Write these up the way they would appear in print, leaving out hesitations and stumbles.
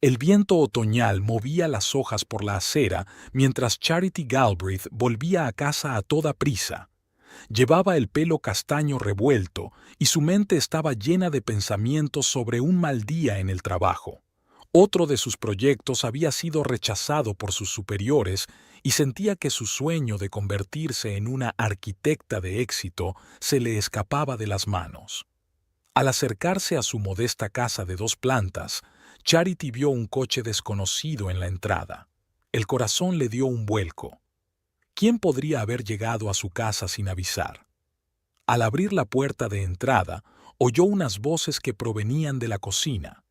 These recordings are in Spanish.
El viento otoñal movía las hojas por la acera mientras Charity Galbraith volvía a casa a toda prisa. Llevaba el pelo castaño revuelto y su mente estaba llena de pensamientos sobre un mal día en el trabajo. Otro de sus proyectos había sido rechazado por sus superiores y sentía que su sueño de convertirse en una arquitecta de éxito se le escapaba de las manos. Al acercarse a su modesta casa de 2 plantas, Charity vio un coche desconocido en la entrada. El corazón le dio un vuelco. ¿Quién podría haber llegado a su casa sin avisar? Al abrir la puerta de entrada, oyó unas voces que provenían de la cocina.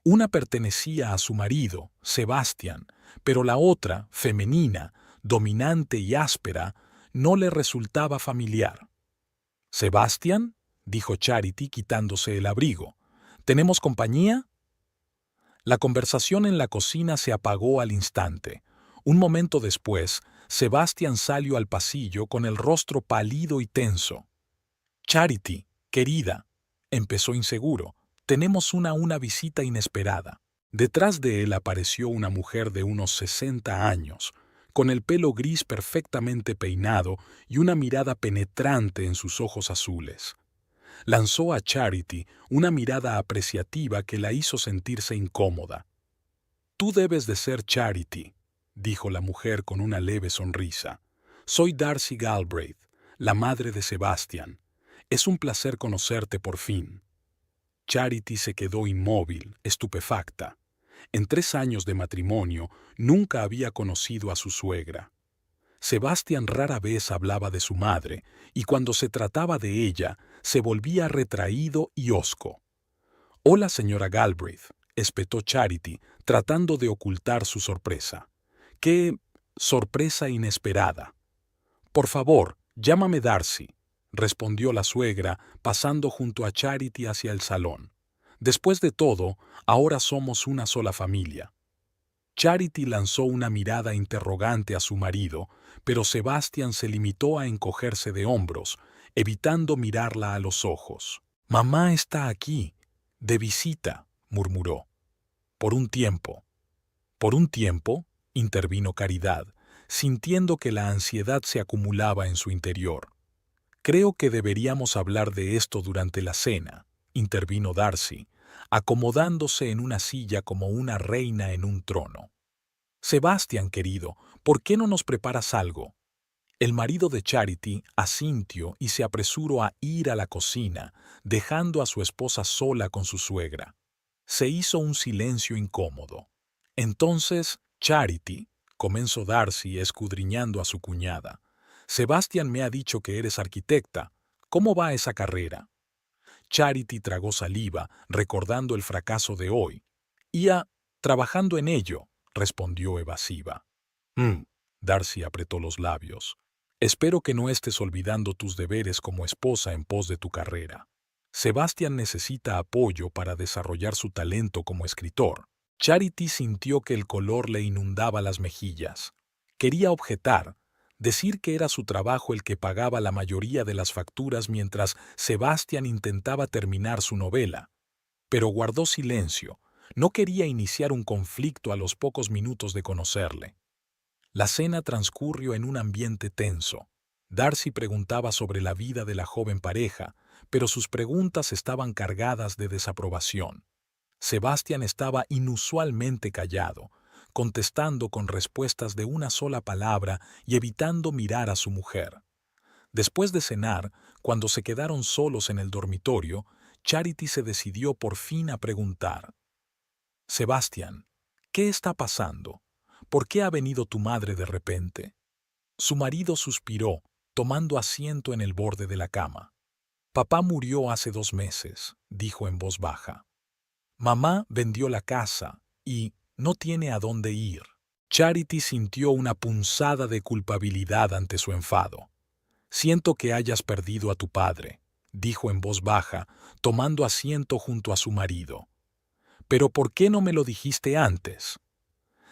Una pertenecía a su marido, Sebastian, pero la otra, femenina, dominante y áspera, no le resultaba familiar. ¿Sebastian?, dijo Charity quitándose el abrigo. ¿Tenemos compañía? La conversación en la cocina se apagó al instante. Un momento después, Sebastian salió al pasillo con el rostro pálido y tenso. Charity, querida, empezó inseguro, tenemos una visita inesperada. Detrás de él apareció una mujer de unos 60 años, con el pelo gris perfectamente peinado y una mirada penetrante en sus ojos azules. Lanzó a Charity una mirada apreciativa que la hizo sentirse incómoda. «Tú debes de ser Charity», dijo la mujer con una leve sonrisa. «Soy Darcy Galbraith, la madre de Sebastian. Es un placer conocerte por fin». Charity se quedó inmóvil, estupefacta. En 3 años de matrimonio nunca había conocido a su suegra. Sebastian rara vez hablaba de su madre, y cuando se trataba de ella, se volvía retraído y hosco. «Hola, señora Galbraith», espetó Charity, tratando de ocultar su sorpresa. «¡Qué sorpresa inesperada!». «Por favor, llámame Darcy», respondió la suegra, pasando junto a Charity hacia el salón. «Después de todo, ahora somos una sola familia». Charity lanzó una mirada interrogante a su marido, pero Sebastian se limitó a encogerse de hombros, evitando mirarla a los ojos. «Mamá está aquí, de visita», murmuró. «Por un tiempo». «¿Por un tiempo?», intervino Caridad, sintiendo que la ansiedad se acumulaba en su interior. «Creo que deberíamos hablar de esto durante la cena», intervino Darcy, acomodándose en una silla como una reina en un trono. «Sebastian, querido, ¿por qué no nos preparas algo?». El marido de Charity asintió y se apresuró a ir a la cocina, dejando a su esposa sola con su suegra. Se hizo un silencio incómodo. «Entonces, Charity», comenzó Darcy escudriñando a su cuñada, «Sebastian me ha dicho que eres arquitecta. ¿Cómo va esa carrera?». Charity tragó saliva, recordando el fracaso de hoy. «Trabajando en ello», respondió evasiva. Darcy apretó los labios. «Espero que no estés olvidando tus deberes como esposa en pos de tu carrera. Sebastian necesita apoyo para desarrollar su talento como escritor». Charity sintió que el color le inundaba las mejillas. Quería objetar, decir que era su trabajo el que pagaba la mayoría de las facturas mientras Sebastian intentaba terminar su novela. Pero guardó silencio. No quería iniciar un conflicto a los pocos minutos de conocerle. La cena transcurrió en un ambiente tenso. Darcy preguntaba sobre la vida de la joven pareja, pero sus preguntas estaban cargadas de desaprobación. Sebastian estaba inusualmente callado, contestando con respuestas de una sola palabra y evitando mirar a su mujer. Después de cenar, cuando se quedaron solos en el dormitorio, Charity se decidió por fin a preguntar: «Sebastian, ¿qué está pasando? ¿Por qué ha venido tu madre de repente?». Su marido suspiró, tomando asiento en el borde de la cama. «Papá murió hace 2 meses», dijo en voz baja. «Mamá vendió la casa y no tiene a dónde ir». Charity sintió una punzada de culpabilidad ante su enfado. «Siento que hayas perdido a tu padre», dijo en voz baja, tomando asiento junto a su marido. «¿Pero por qué no me lo dijiste antes?».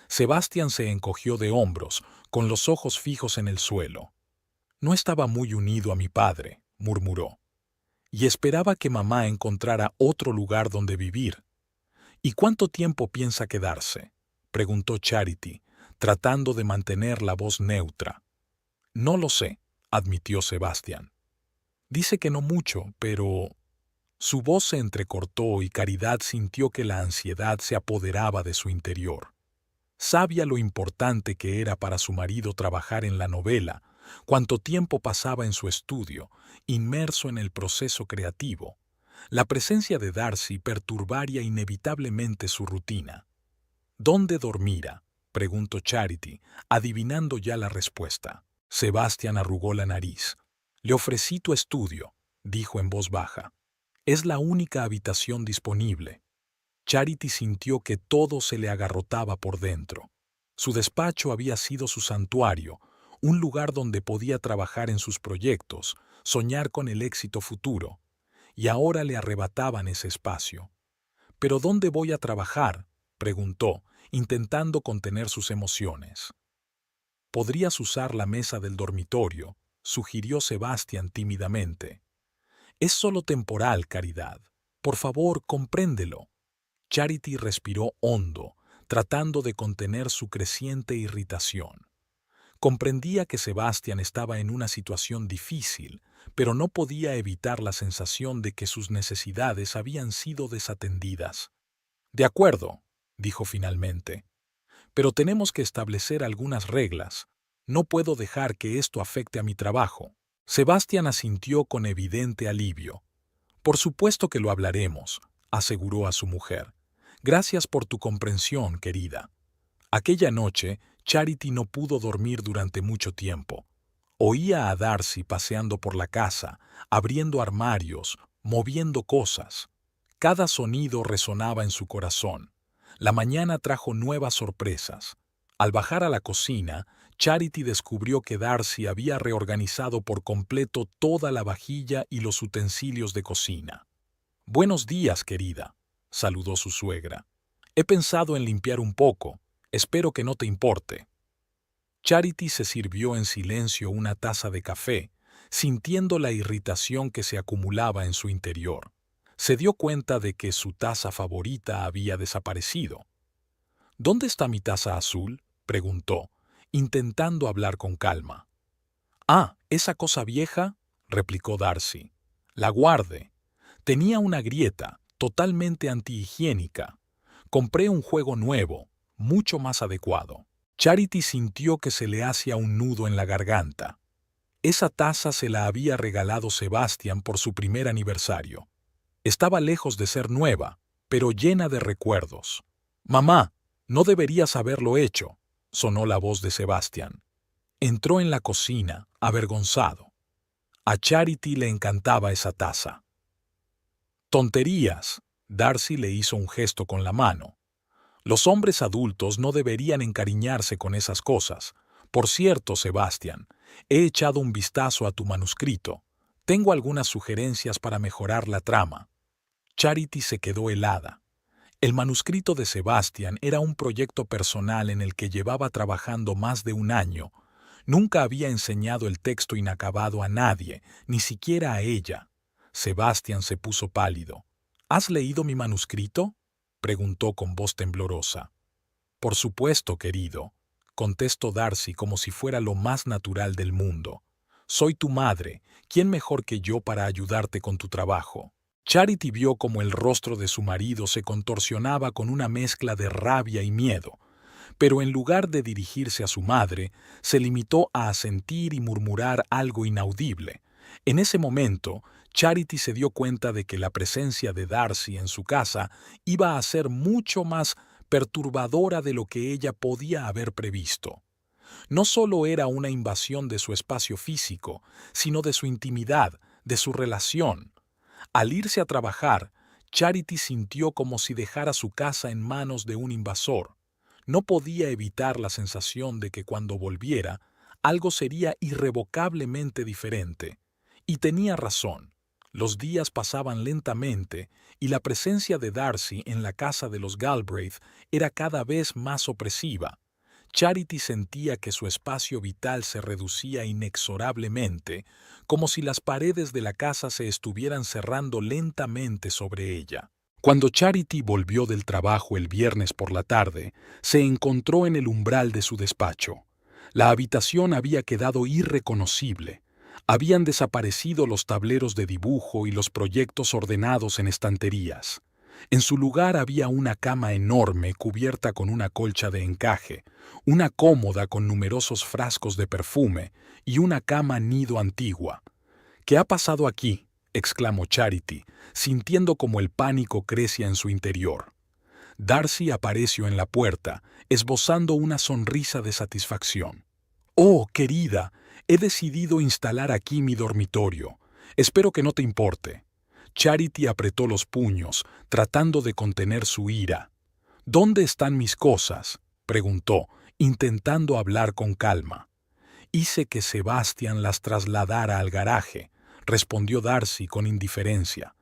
Sebastian se encogió de hombros, con los ojos fijos en el suelo. «No estaba muy unido a mi padre», murmuró, «y esperaba que mamá encontrara otro lugar donde vivir. ¿Y cuánto tiempo piensa quedarse?, preguntó Charity, tratando de mantener la voz neutra. No lo sé, admitió Sebastián. Dice que no mucho, pero... Su voz se entrecortó y Caridad sintió que la ansiedad se apoderaba de su interior. Sabía lo importante que era para su marido trabajar en la novela, cuánto tiempo pasaba en su estudio, inmerso en el proceso creativo. La presencia de Darcy perturbaría inevitablemente su rutina. ¿Dónde dormirá?, preguntó Charity, adivinando ya la respuesta. Sebastián arrugó la nariz. Le ofrecí tu estudio, dijo en voz baja. Es la única habitación disponible. Charity sintió que todo se le agarrotaba por dentro. Su despacho había sido su santuario, un lugar donde podía trabajar en sus proyectos, soñar con el éxito futuro, y ahora le arrebataban ese espacio. ¿Pero dónde voy a trabajar?, preguntó, intentando contener sus emociones. Podrías usar la mesa del dormitorio, sugirió Sebastián tímidamente. Es solo temporal, Caridad. Por favor, compréndelo. Charity respiró hondo, tratando de contener su creciente irritación. Comprendía que Sebastián estaba en una situación difícil, pero no podía evitar la sensación de que sus necesidades habían sido desatendidas. De acuerdo, dijo finalmente, pero tenemos que establecer algunas reglas. No puedo dejar que esto afecte a mi trabajo. Sebastián asintió con evidente alivio. Por supuesto que lo hablaremos, aseguró a su mujer. Gracias por tu comprensión, querida. Aquella noche, Charity no pudo dormir durante mucho tiempo. Oía a Darcy paseando por la casa, abriendo armarios, moviendo cosas. Cada sonido resonaba en su corazón. La mañana trajo nuevas sorpresas. Al bajar a la cocina, Charity descubrió que Darcy había reorganizado por completo toda la vajilla y los utensilios de cocina. «Buenos días, querida», saludó su suegra. «He pensado en limpiar un poco. Espero que no te importe». Charity se sirvió en silencio una taza de café, sintiendo la irritación que se acumulaba en su interior. Se dio cuenta de que su taza favorita había desaparecido. «¿Dónde está mi taza azul?», preguntó, intentando hablar con calma. «Ah, esa cosa vieja», replicó Darcy. «La guarde. Tenía una grieta, totalmente antihigiénica. Compré un juego nuevo, mucho más adecuado». Charity sintió que se le hacía un nudo en la garganta. Esa taza se la había regalado Sebastián por su primer aniversario. Estaba lejos de ser nueva, pero llena de recuerdos. «Mamá, no deberías haberlo hecho», sonó la voz de Sebastián. Entró en la cocina, avergonzado. A Charity le encantaba esa taza. «Tonterías», Darcy le hizo un gesto con la mano. «Los hombres adultos no deberían encariñarse con esas cosas. Por cierto, Sebastián, he echado un vistazo a tu manuscrito. Tengo algunas sugerencias para mejorar la trama». Charity se quedó helada. El manuscrito de Sebastián era un proyecto personal en el que llevaba trabajando más de un año. Nunca había enseñado el texto inacabado a nadie, ni siquiera a ella. Sebastián se puso pálido. «¿Has leído mi manuscrito?», preguntó con voz temblorosa. «Por supuesto, querido», contestó Darcy como si fuera lo más natural del mundo. «Soy tu madre. ¿Quién mejor que yo para ayudarte con tu trabajo?». Charity vio cómo el rostro de su marido se contorsionaba con una mezcla de rabia y miedo, pero en lugar de dirigirse a su madre, se limitó a asentir y murmurar algo inaudible. En ese momento, Charity se dio cuenta de que la presencia de Darcy en su casa iba a ser mucho más perturbadora de lo que ella podía haber previsto. No solo era una invasión de su espacio físico, sino de su intimidad, de su relación. Al irse a trabajar, Charity sintió como si dejara su casa en manos de un invasor. No podía evitar la sensación de que cuando volviera, algo sería irrevocablemente diferente. Y tenía razón. Los días pasaban lentamente y la presencia de Darcy en la casa de los Galbraith era cada vez más opresiva. Charity sentía que su espacio vital se reducía inexorablemente, como si las paredes de la casa se estuvieran cerrando lentamente sobre ella. Cuando Charity volvió del trabajo el viernes por la tarde, se encontró en el umbral de su despacho. La habitación había quedado irreconocible. Habían desaparecido los tableros de dibujo y los proyectos ordenados en estanterías. En su lugar había una cama enorme cubierta con una colcha de encaje, una cómoda con numerosos frascos de perfume y una cama nido antigua. «¿Qué ha pasado aquí?», exclamó Charity, sintiendo como el pánico crecía en su interior. Darcy apareció en la puerta, esbozando una sonrisa de satisfacción. «Oh, querida, he decidido instalar aquí mi dormitorio. Espero que no te importe». Charity apretó los puños, tratando de contener su ira. «¿Dónde están mis cosas?», preguntó, intentando hablar con calma. «Hice que Sebastian las trasladara al garaje», respondió Darcy con indiferencia.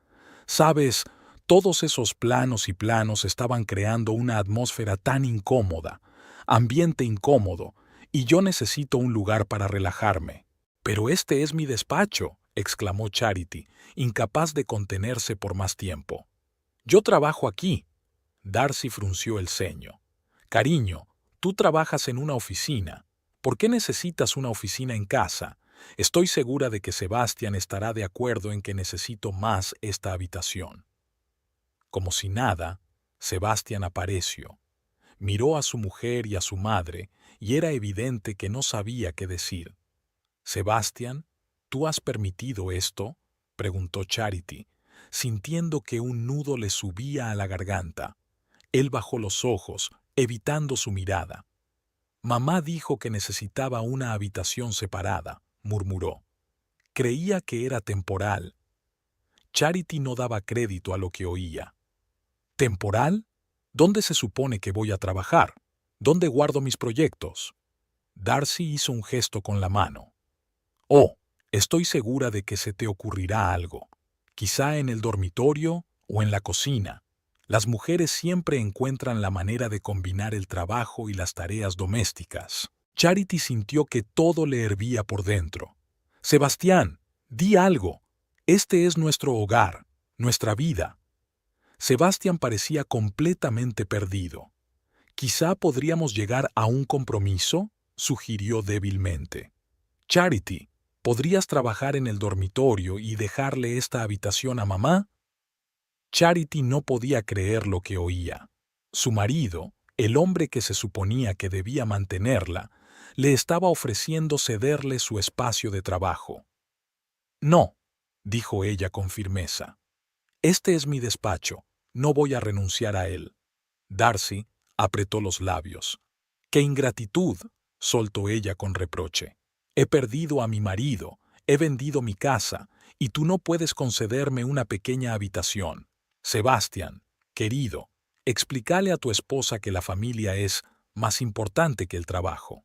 «Sabes, todos esos planos y planos estaban creando una atmósfera tan incómoda, ambiente incómodo, y yo necesito un lugar para relajarme». «Pero este es mi despacho», exclamó Charity, incapaz de contenerse por más tiempo. «Yo trabajo aquí». Darcy frunció el ceño. «Cariño, tú trabajas en una oficina. ¿Por qué necesitas una oficina en casa? Estoy segura de que Sebastian estará de acuerdo en que necesito más esta habitación». Como si nada, Sebastian apareció. Miró a su mujer y a su madre, y era evidente que no sabía qué decir. «Sebastian, ¿tú has permitido esto?», preguntó Charity, sintiendo que un nudo le subía a la garganta. Él bajó los ojos, evitando su mirada. «Mamá dijo que necesitaba una habitación separada», murmuró. «Creía que era temporal». Charity no daba crédito a lo que oía. «¿Temporal? ¿Dónde se supone que voy a trabajar? ¿Dónde guardo mis proyectos?». Darcy hizo un gesto con la mano. «Oh, estoy segura de que se te ocurrirá algo. Quizá en el dormitorio o en la cocina. Las mujeres siempre encuentran la manera de combinar el trabajo y las tareas domésticas». Charity sintió que todo le hervía por dentro. «Sebastián, di algo. Este es nuestro hogar, nuestra vida». Sebastián parecía completamente perdido. «Quizá podríamos llegar a un compromiso», sugirió débilmente. «Charity, ¿podrías trabajar en el dormitorio y dejarle esta habitación a mamá?». Charity no podía creer lo que oía. Su marido, el hombre que se suponía que debía mantenerla, le estaba ofreciendo cederle su espacio de trabajo. «No», dijo ella con firmeza. «Este es mi despacho. No voy a renunciar a él». Darcy apretó los labios. «¡Qué ingratitud!», soltó ella con reproche. «He perdido a mi marido, he vendido mi casa, y tú no puedes concederme una pequeña habitación. Sebastián, querido, explícale a tu esposa que la familia es más importante que el trabajo».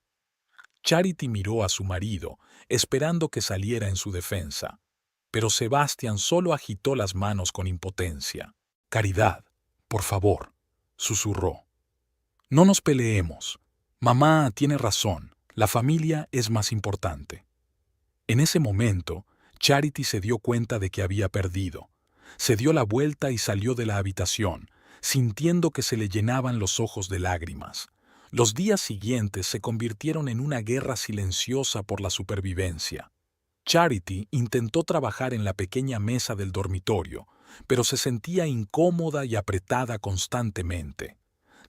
Charity miró a su marido, esperando que saliera en su defensa. Pero Sebastián solo agitó las manos con impotencia. «Caridad, por favor», susurró. «No nos peleemos. Mamá tiene razón, la familia es más importante». En ese momento, Charity se dio cuenta de que había perdido. Se dio la vuelta y salió de la habitación, sintiendo que se le llenaban los ojos de lágrimas. Los días siguientes se convirtieron en una guerra silenciosa por la supervivencia. Charity intentó trabajar en la pequeña mesa del dormitorio, pero se sentía incómoda y apretada constantemente.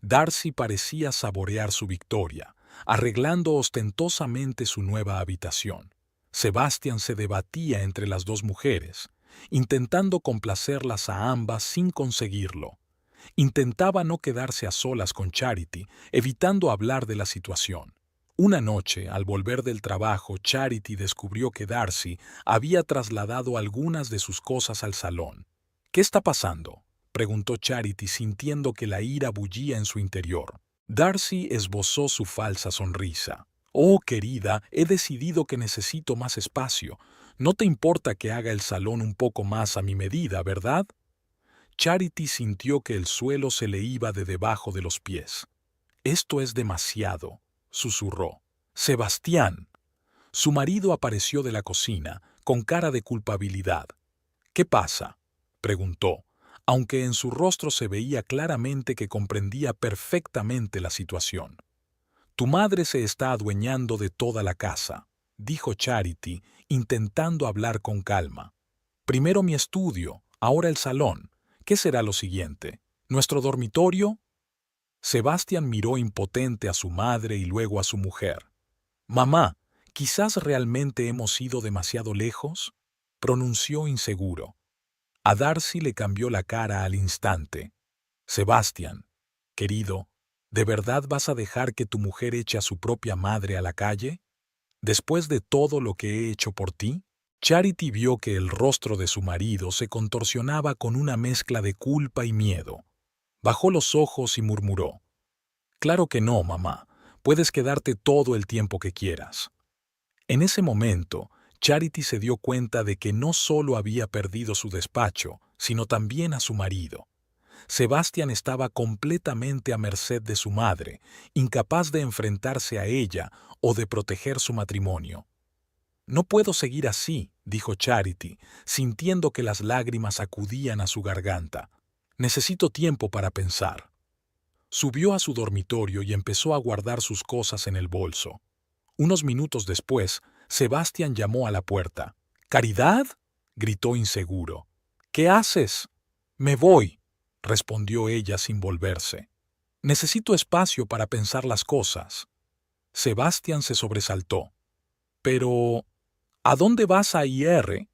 Darcy parecía saborear su victoria, arreglando ostentosamente su nueva habitación. Sebastián se debatía entre las dos mujeres, intentando complacerlas a ambas sin conseguirlo. Intentaba no quedarse a solas con Charity, evitando hablar de la situación. Una noche, al volver del trabajo, Charity descubrió que Darcy había trasladado algunas de sus cosas al salón. «¿Qué está pasando?», preguntó Charity, sintiendo que la ira bullía en su interior. Darcy esbozó su falsa sonrisa. «Oh, querida, he decidido que necesito más espacio. No te importa que haga el salón un poco más a mi medida, ¿verdad?». Charity sintió que el suelo se le iba de debajo de los pies. «Esto es demasiado», susurró. «Sebastián». Su marido apareció de la cocina, con cara de culpabilidad. «¿Qué pasa?», preguntó, aunque en su rostro se veía claramente que comprendía perfectamente la situación. «Tu madre se está adueñando de toda la casa», dijo Charity, intentando hablar con calma. «Primero mi estudio, ahora el salón. ¿Qué será lo siguiente? ¿Nuestro dormitorio?» Sebastián miró impotente a su madre y luego a su mujer. «Mamá, ¿quizás realmente hemos ido demasiado lejos?», pronunció inseguro. A Darcy le cambió la cara al instante. «Sebastián, querido, ¿de verdad vas a dejar que tu mujer eche a su propia madre a la calle? ¿Después de todo lo que he hecho por ti?» Charity vio que el rostro de su marido se contorsionaba con una mezcla de culpa y miedo. Bajó los ojos y murmuró: «Claro que no, mamá. Puedes quedarte todo el tiempo que quieras». En ese momento, Charity se dio cuenta de que no solo había perdido su despacho, sino también a su marido. Sebastián estaba completamente a merced de su madre, incapaz de enfrentarse a ella o de proteger su matrimonio. «No puedo seguir así», dijo Charity, sintiendo que las lágrimas acudían a su garganta. «Necesito tiempo para pensar». Subió a su dormitorio y empezó a guardar sus cosas en el bolso. Unos minutos después, Sebastián llamó a la puerta. «¿Caridad?», gritó inseguro. «¿Qué haces?». «Me voy», respondió ella sin volverse. «Necesito espacio para pensar las cosas». Sebastián se sobresaltó. «Pero, ¿a dónde vas a ir?»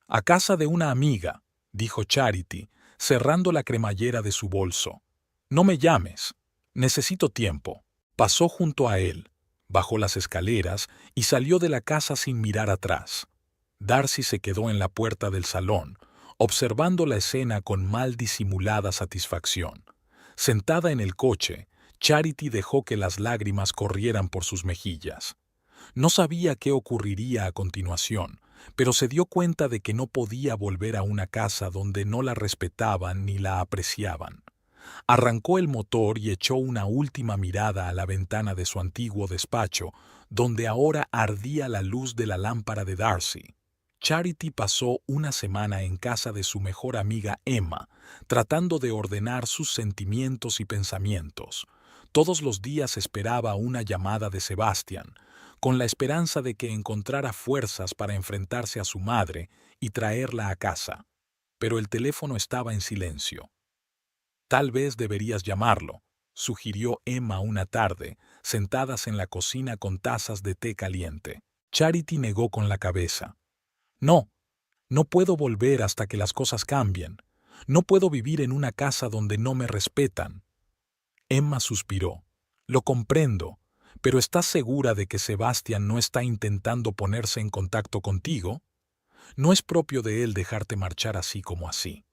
«A casa de una amiga», dijo Charity, cerrando la cremallera de su bolso. «No me llames. Necesito tiempo». Pasó junto a él, bajó las escaleras y salió de la casa sin mirar atrás. Darcy se quedó en la puerta del salón, observando la escena con mal disimulada satisfacción. Sentada en el coche, Charity dejó que las lágrimas corrieran por sus mejillas. No sabía qué ocurriría a continuación, pero se dio cuenta de que no podía volver a una casa donde no la respetaban ni la apreciaban. Arrancó el motor y echó una última mirada a la ventana de su antiguo despacho, donde ahora ardía la luz de la lámpara de Darcy. Charity pasó una semana en casa de su mejor amiga Emma, tratando de ordenar sus sentimientos y pensamientos. Todos los días esperaba una llamada de Sebastián, con la esperanza de que encontrara fuerzas para enfrentarse a su madre y traerla a casa. Pero el teléfono estaba en silencio. «Tal vez deberías llamarlo», sugirió Emma una tarde, sentadas en la cocina con tazas de té caliente. Charity negó con la cabeza. «No, no puedo volver hasta que las cosas cambien. No puedo vivir en una casa donde no me respetan». Emma suspiró. «Lo comprendo, pero ¿estás segura de que Sebastián no está intentando ponerse en contacto contigo? No es propio de él dejarte marchar así como así».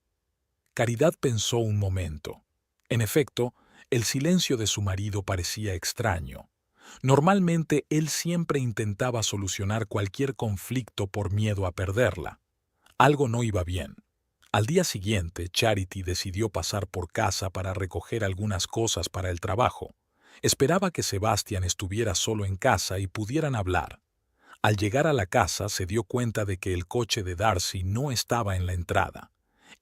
Caridad pensó un momento. En efecto, el silencio de su marido parecía extraño. Normalmente él siempre intentaba solucionar cualquier conflicto por miedo a perderla. Algo no iba bien. Al día siguiente, Charity decidió pasar por casa para recoger algunas cosas para el trabajo. Esperaba que Sebastián estuviera solo en casa y pudieran hablar. Al llegar a la casa se dio cuenta de que el coche de Darcy no estaba en la entrada.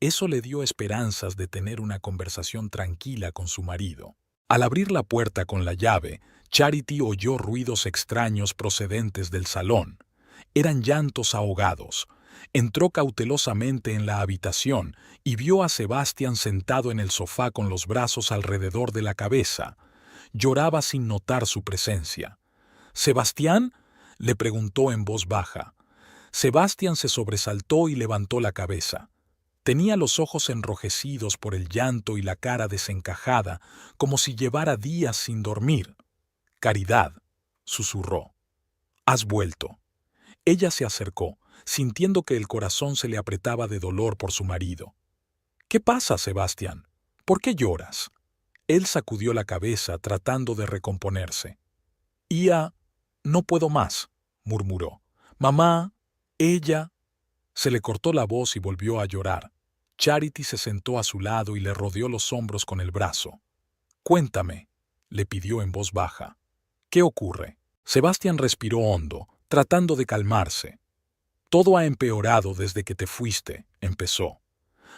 Eso le dio esperanzas de tener una conversación tranquila con su marido. Al abrir la puerta con la llave, Charity oyó ruidos extraños procedentes del salón. Eran llantos ahogados. Entró cautelosamente en la habitación y vio a Sebastián sentado en el sofá con los brazos alrededor de la cabeza. Lloraba sin notar su presencia. «¿Sebastián?», le preguntó en voz baja. Sebastián se sobresaltó y levantó la cabeza. Tenía los ojos enrojecidos por el llanto y la cara desencajada, como si llevara días sin dormir. «Caridad», susurró. «Has vuelto». Ella se acercó, sintiendo que el corazón se le apretaba de dolor por su marido. «¿Qué pasa, Sebastián? ¿Por qué lloras?». Él sacudió la cabeza tratando de recomponerse. «No puedo más», murmuró. «Mamá, ella». Se le cortó la voz y volvió a llorar. Charity se sentó a su lado y le rodeó los hombros con el brazo. «Cuéntame», le pidió en voz baja. «¿Qué ocurre?». Sebastián respiró hondo, tratando de calmarse. «Todo ha empeorado desde que te fuiste», empezó.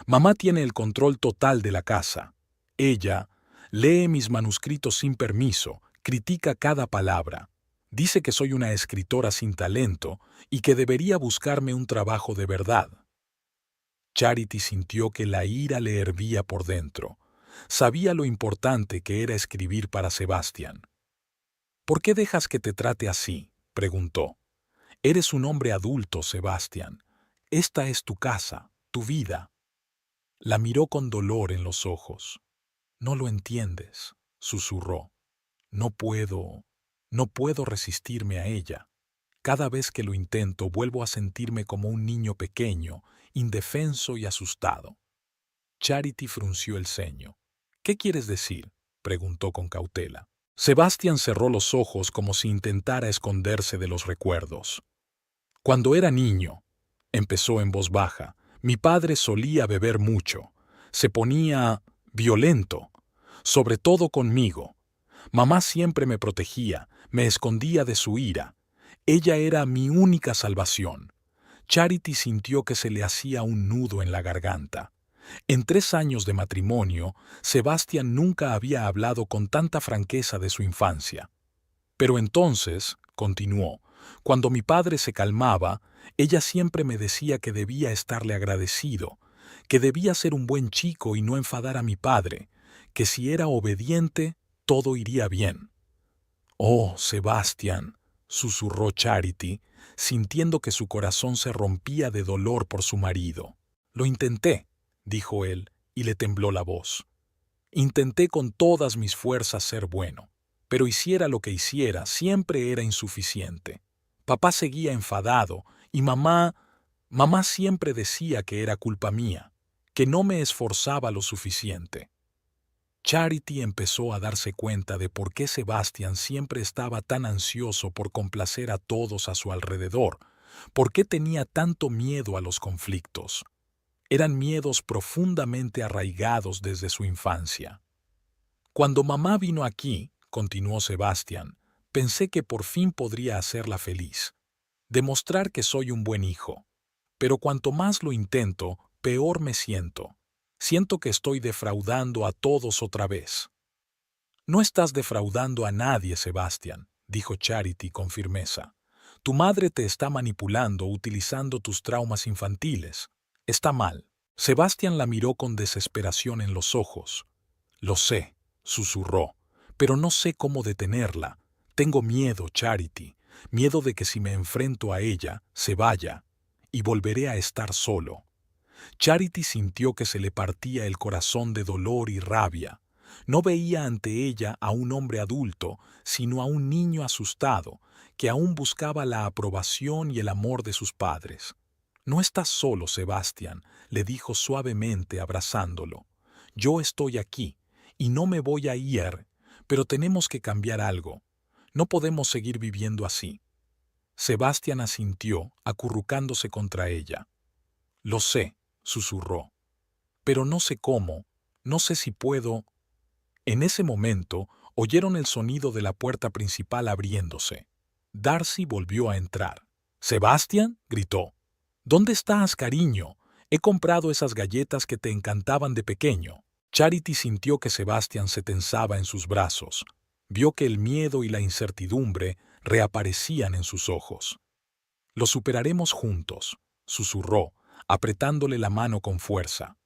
Mamá tiene el control total de la casa. Ella lee mis manuscritos sin permiso, critica cada palabra. Dice que soy una escritora sin talento y que debería buscarme un trabajo de verdad. Charity sintió que la ira le hervía por dentro. Sabía lo importante que era escribir para Sebastián. ¿Por qué dejas que te trate así?, preguntó. Eres un hombre adulto, Sebastián. Esta es tu casa, tu vida. La miró con dolor en los ojos. No lo entiendes, susurró. No puedo resistirme a ella. Cada vez que lo intento vuelvo a sentirme como un niño pequeño, indefenso y asustado. Charity frunció el ceño. ¿Qué quieres decir?, preguntó con cautela. Sebastián cerró los ojos como si intentara esconderse de los recuerdos. Cuando era niño, empezó en voz baja, mi padre solía beber mucho. Se ponía violento, sobre todo conmigo. Mamá siempre me protegía, me escondía de su ira. Ella era mi única salvación. Charity sintió que se le hacía un nudo en la garganta. En 3 años de matrimonio, Sebastián nunca había hablado con tanta franqueza de su infancia. Pero entonces, continuó, cuando mi padre se calmaba, ella siempre me decía que debía estarle agradecido, que debía ser un buen chico y no enfadar a mi padre, que si era obediente, todo iría bien. Oh, Sebastián, susurró Charity, sintiendo que su corazón se rompía de dolor por su marido. Lo intenté, dijo él, y le tembló la voz. Intenté con todas mis fuerzas ser bueno, pero hiciera lo que hiciera, siempre era insuficiente. Papá seguía enfadado y mamá siempre decía que era culpa mía, que no me esforzaba lo suficiente. Charity empezó a darse cuenta de por qué Sebastián siempre estaba tan ansioso por complacer a todos a su alrededor, por qué tenía tanto miedo a los conflictos. Eran miedos profundamente arraigados desde su infancia. Cuando mamá vino aquí, continuó Sebastián, pensé que por fin podría hacerla feliz, demostrar que soy un buen hijo. Pero cuanto más lo intento, peor me siento. Siento que estoy defraudando a todos otra vez. No estás defraudando a nadie, Sebastián, dijo Charity con firmeza. Tu madre te está manipulando utilizando tus traumas infantiles. Está mal. Sebastián la miró con desesperación en los ojos. Lo sé, susurró, pero no sé cómo detenerla. Tengo miedo, Charity, miedo de que si me enfrento a ella, se vaya, y volveré a estar solo. Charity sintió que se le partía el corazón de dolor y rabia. No veía ante ella a un hombre adulto, sino a un niño asustado, que aún buscaba la aprobación y el amor de sus padres. No estás solo, Sebastián, le dijo suavemente abrazándolo. Yo estoy aquí, y no me voy a ir, pero tenemos que cambiar algo. No podemos seguir viviendo así. Sebastián asintió, acurrucándose contra ella. Lo sé, susurró, pero no sé cómo, no sé si puedo. En ese momento, oyeron el sonido de la puerta principal abriéndose. Darcy volvió a entrar. «¿Sebastián?», gritó. «¿Dónde estás, cariño? He comprado esas galletas que te encantaban de pequeño». Charity sintió que Sebastián se tensaba en sus brazos. Vio que el miedo y la incertidumbre reaparecían en sus ojos. «Lo superaremos juntos», susurró, apretándole la mano con fuerza.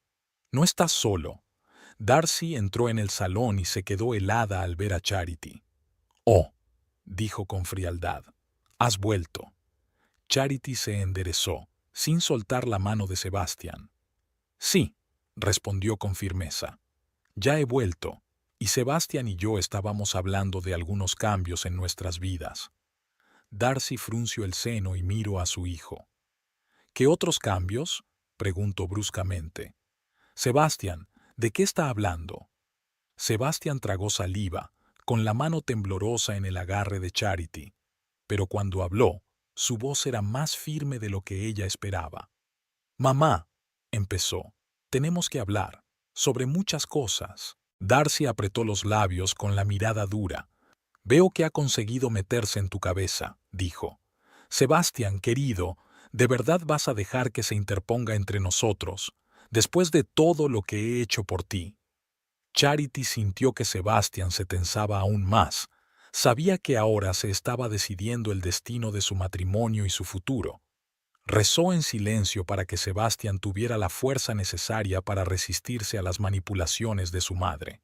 «No estás solo». Darcy entró en el salón y se quedó helada al ver a Charity. «Oh», dijo con frialdad, «has vuelto». Charity se enderezó, sin soltar la mano de Sebastián. «Sí», respondió con firmeza. «Ya he vuelto, y Sebastián y yo estábamos hablando de algunos cambios en nuestras vidas». Darcy frunció el seno y miró a su hijo. «¿Qué otros cambios?», preguntó bruscamente. «Sebastián, ¿de qué está hablando?». Sebastián tragó saliva, con la mano temblorosa en el agarre de Charity. Pero cuando habló, su voz era más firme de lo que ella esperaba. «Mamá», empezó, «tenemos que hablar, sobre muchas cosas». Darcy apretó los labios con la mirada dura. «Veo que ha conseguido meterse en tu cabeza», dijo. «Sebastián, querido, ¿de verdad vas a dejar que se interponga entre nosotros? después de todo lo que he hecho por ti. Charity sintió que Sebastian se tensaba aún más. Sabía que ahora se estaba decidiendo el destino de su matrimonio y su futuro. Rezó en silencio para que Sebastian tuviera la fuerza necesaria para resistirse a las manipulaciones de su madre.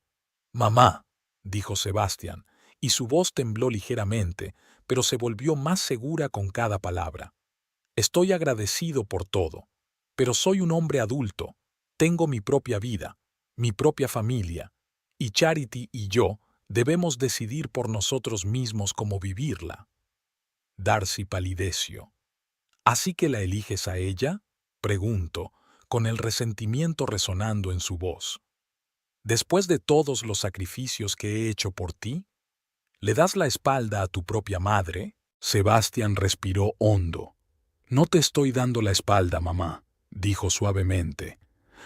«Mamá», dijo Sebastian, y su voz tembló ligeramente, pero se volvió más segura con cada palabra. «Estoy agradecido por todo, pero soy un hombre adulto. Tengo mi propia vida, mi propia familia, y Charity y yo debemos decidir por nosotros mismos cómo vivirla». Darcy palideció. «¿Así que la eliges a ella?», preguntó, con el resentimiento resonando en su voz. «¿Después de todos los sacrificios que he hecho por ti? ¿Le das la espalda a tu propia madre?». Sebastian respiró hondo. «No te estoy dando la espalda, mamá», dijo suavemente.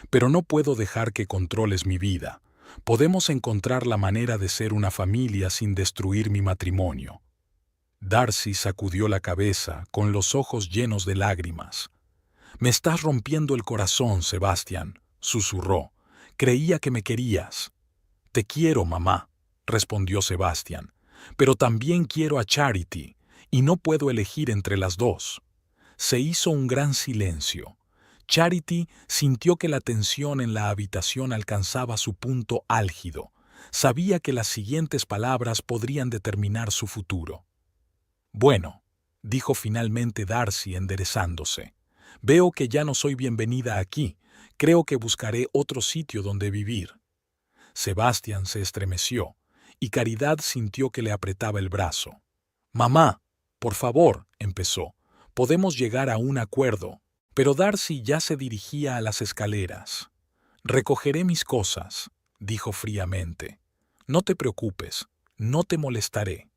«Pero no puedo dejar que controles mi vida. Podemos encontrar la manera de ser una familia sin destruir mi matrimonio». Darcy sacudió la cabeza, con los ojos llenos de lágrimas. «Me estás rompiendo el corazón, Sebastian», susurró. «Creía que me querías». «Te quiero, mamá», respondió Sebastian, «pero también quiero a Charity, y no puedo elegir entre las dos». Se hizo un gran silencio. Charity sintió que la tensión en la habitación alcanzaba su punto álgido. Sabía que las siguientes palabras podrían determinar su futuro. «Bueno», dijo finalmente Darcy enderezándose, «veo que ya no soy bienvenida aquí. Creo que buscaré otro sitio donde vivir». Sebastian se estremeció, y Caridad sintió que le apretaba el brazo. «Mamá, por favor», empezó, «podemos llegar a un acuerdo». Pero Darcy ya se dirigía a las escaleras. «Recogeré mis cosas», dijo fríamente. «No te preocupes, no te molestaré».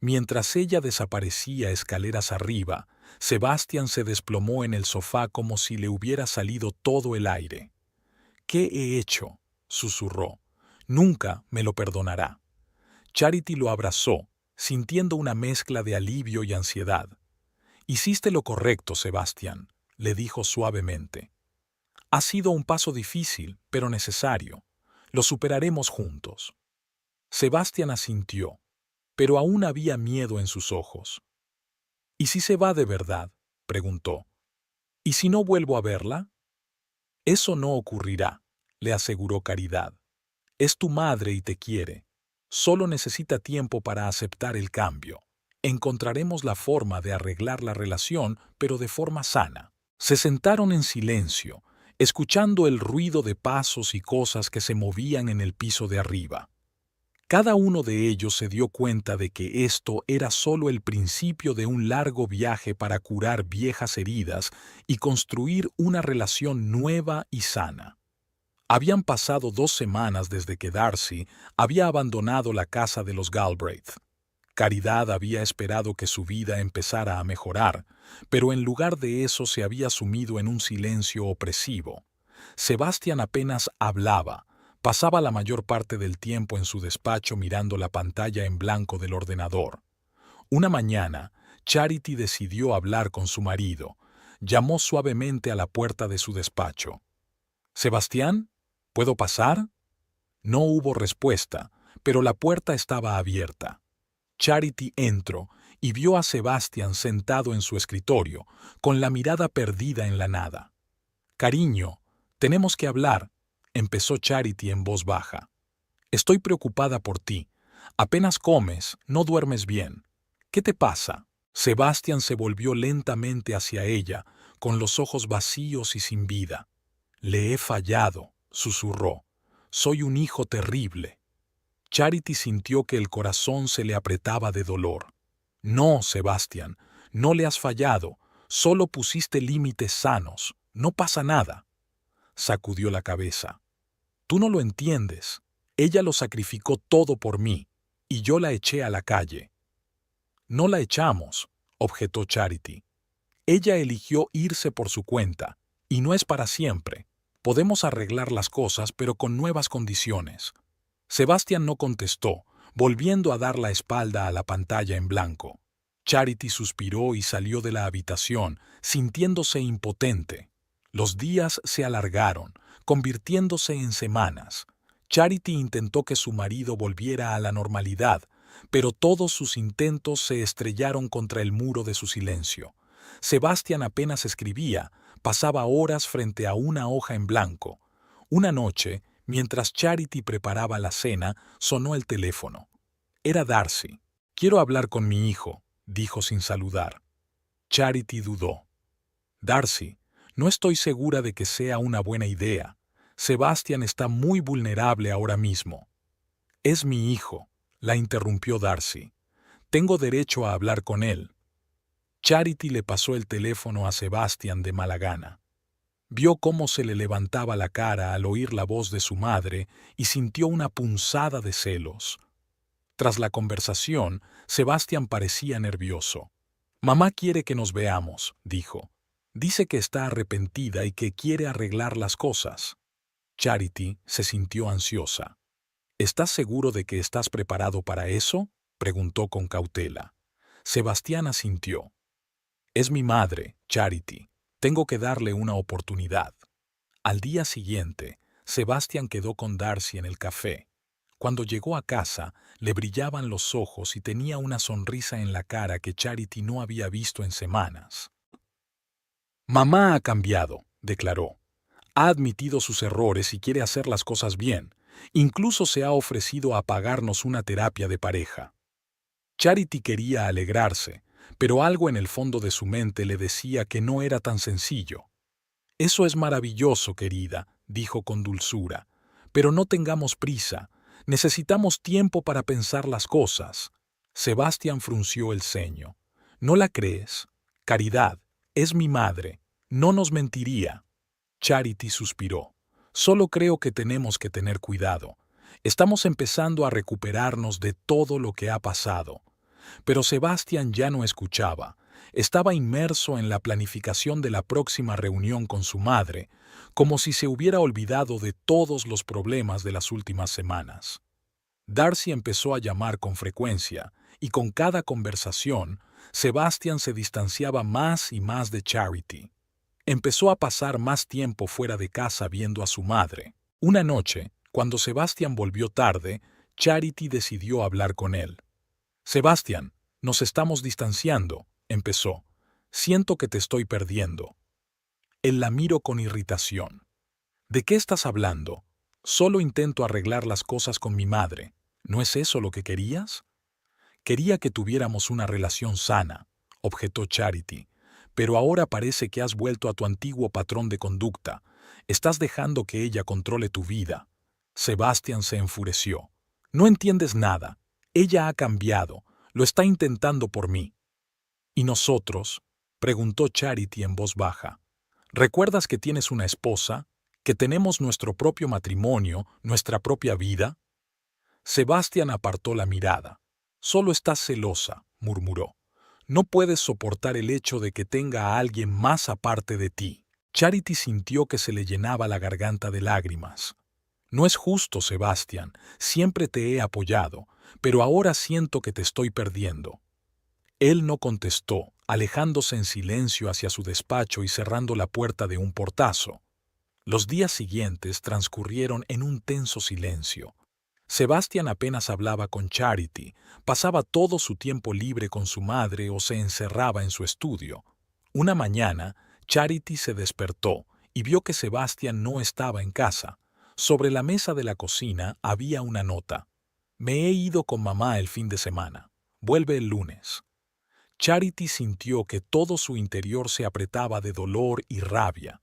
Mientras ella desaparecía escaleras arriba, Sebastian se desplomó en el sofá como si le hubiera salido todo el aire. «¿Qué he hecho?», susurró. «Nunca me lo perdonará». Charity lo abrazó, sintiendo una mezcla de alivio y ansiedad. «Hiciste lo correcto, Sebastian», le dijo suavemente. «Ha sido un paso difícil, pero necesario. Lo superaremos juntos». Sebastian asintió, pero aún había miedo en sus ojos. «¿Y si se va de verdad?», preguntó. «¿Y si no vuelvo a verla?». «Eso no ocurrirá», le aseguró Caridad. «Es tu madre y te quiere. Solo necesita tiempo para aceptar el cambio. Encontraremos la forma de arreglar la relación, pero de forma sana». Se sentaron en silencio, escuchando el ruido de pasos y cosas que se movían en el piso de arriba. Cada uno de ellos se dio cuenta de que esto era solo el principio de un largo viaje para curar viejas heridas y construir una relación nueva y sana. Habían pasado 2 semanas desde que Darcy había abandonado la casa de los Galbraith. Caridad había esperado que su vida empezara a mejorar, pero en lugar de eso se había sumido en un silencio opresivo. Sebastian apenas hablaba. Pasaba la mayor parte del tiempo en su despacho mirando la pantalla en blanco del ordenador. Una mañana, Charity decidió hablar con su marido. Llamó suavemente a la puerta de su despacho. «¿Sebastián? ¿Puedo pasar?». No hubo respuesta, pero la puerta estaba abierta. Charity entró y vio a Sebastian sentado en su escritorio, con la mirada perdida en la nada. «Cariño, tenemos que hablar», empezó Charity en voz baja. «Estoy preocupada por ti. Apenas comes, no duermes bien. ¿Qué te pasa?». Sebastian se volvió lentamente hacia ella, con los ojos vacíos y sin vida. «Le he fallado», susurró. «Soy un hijo terrible». Charity sintió que el corazón se le apretaba de dolor. «No, Sebastian, no le has fallado. Solo pusiste límites sanos. No pasa nada». Sacudió la cabeza. «Tú no lo entiendes. Ella lo sacrificó todo por mí, y yo la eché a la calle». «No la echamos», objetó Charity. «Ella eligió irse por su cuenta, y no es para siempre. Podemos arreglar las cosas, pero con nuevas condiciones». Sebastian no contestó, volviendo a dar la espalda a la pantalla en blanco. Charity suspiró y salió de la habitación, sintiéndose impotente. Los días se alargaron, convirtiéndose en semanas. Charity intentó que su marido volviera a la normalidad, pero todos sus intentos se estrellaron contra el muro de su silencio. Sebastián apenas escribía, pasaba horas frente a una hoja en blanco. Una noche, mientras Charity preparaba la cena, sonó el teléfono. Era Darcy. «Quiero hablar con mi hijo», dijo sin saludar. Charity dudó. «Darcy, no estoy segura de que sea una buena idea. Sebastián está muy vulnerable ahora mismo». «Es mi hijo», la interrumpió Darcy. «Tengo derecho a hablar con él». Charity le pasó el teléfono a Sebastián de mala gana. Vio cómo se le levantaba la cara al oír la voz de su madre y sintió una punzada de celos. Tras la conversación, Sebastián parecía nervioso. «Mamá quiere que nos veamos», dijo. «Dice que está arrepentida y que quiere arreglar las cosas». Charity se sintió ansiosa. «¿Estás seguro de que estás preparado para eso?», preguntó con cautela. Sebastián asintió. «Es mi madre, Charity. Tengo que darle una oportunidad». Al día siguiente, Sebastián quedó con Darcy en el café. Cuando llegó a casa, le brillaban los ojos y tenía una sonrisa en la cara que Charity no había visto en semanas. «Mamá ha cambiado», declaró. «Ha admitido sus errores y quiere hacer las cosas bien. Incluso se ha ofrecido a pagarnos una terapia de pareja». Charity quería alegrarse, pero algo en el fondo de su mente le decía que no era tan sencillo. «Eso es maravilloso, querida», dijo con dulzura. «Pero no tengamos prisa. Necesitamos tiempo para pensar las cosas». Sebastián frunció el ceño. «¿No la crees? Caridad, es mi madre. No nos mentiría». Charity suspiró. «Solo creo que tenemos que tener cuidado. Estamos empezando a recuperarnos de todo lo que ha pasado». Pero Sebastián ya no escuchaba. Estaba inmerso en la planificación de la próxima reunión con su madre, como si se hubiera olvidado de todos los problemas de las últimas semanas. Darcy empezó a llamar con frecuencia, y con cada conversación, Sebastián se distanciaba más y más de Charity. Empezó a pasar más tiempo fuera de casa viendo a su madre. Una noche, cuando Sebastián volvió tarde, Charity decidió hablar con él. «Sebastián, nos estamos distanciando», empezó. «Siento que te estoy perdiendo». Él la miró con irritación. «¿De qué estás hablando? Solo intento arreglar las cosas con mi madre. ¿No es eso lo que querías?» «Quería que tuviéramos una relación sana», objetó Charity. «Pero ahora parece que has vuelto a tu antiguo patrón de conducta. Estás dejando que ella controle tu vida». Sebastián se enfureció. «No entiendes nada. Ella ha cambiado. Lo está intentando por mí». «¿Y nosotros?», preguntó Charity en voz baja. «¿Recuerdas que tienes una esposa? ¿Que tenemos nuestro propio matrimonio, nuestra propia vida?» Sebastián apartó la mirada. «Solo estás celosa», murmuró. «No puedes soportar el hecho de que tenga a alguien más aparte de ti». Charity sintió que se le llenaba la garganta de lágrimas. «No es justo, Sebastián. Siempre te he apoyado, pero ahora siento que te estoy perdiendo». Él no contestó, alejándose en silencio hacia su despacho y cerrando la puerta de un portazo. Los días siguientes transcurrieron en un tenso silencio. Sebastián apenas hablaba con Charity, pasaba todo su tiempo libre con su madre o se encerraba en su estudio. Una mañana, Charity se despertó y vio que Sebastián no estaba en casa. Sobre la mesa de la cocina había una nota. «Me he ido con mamá el fin de semana. Vuelve el lunes». Charity sintió que todo su interior se apretaba de dolor y rabia.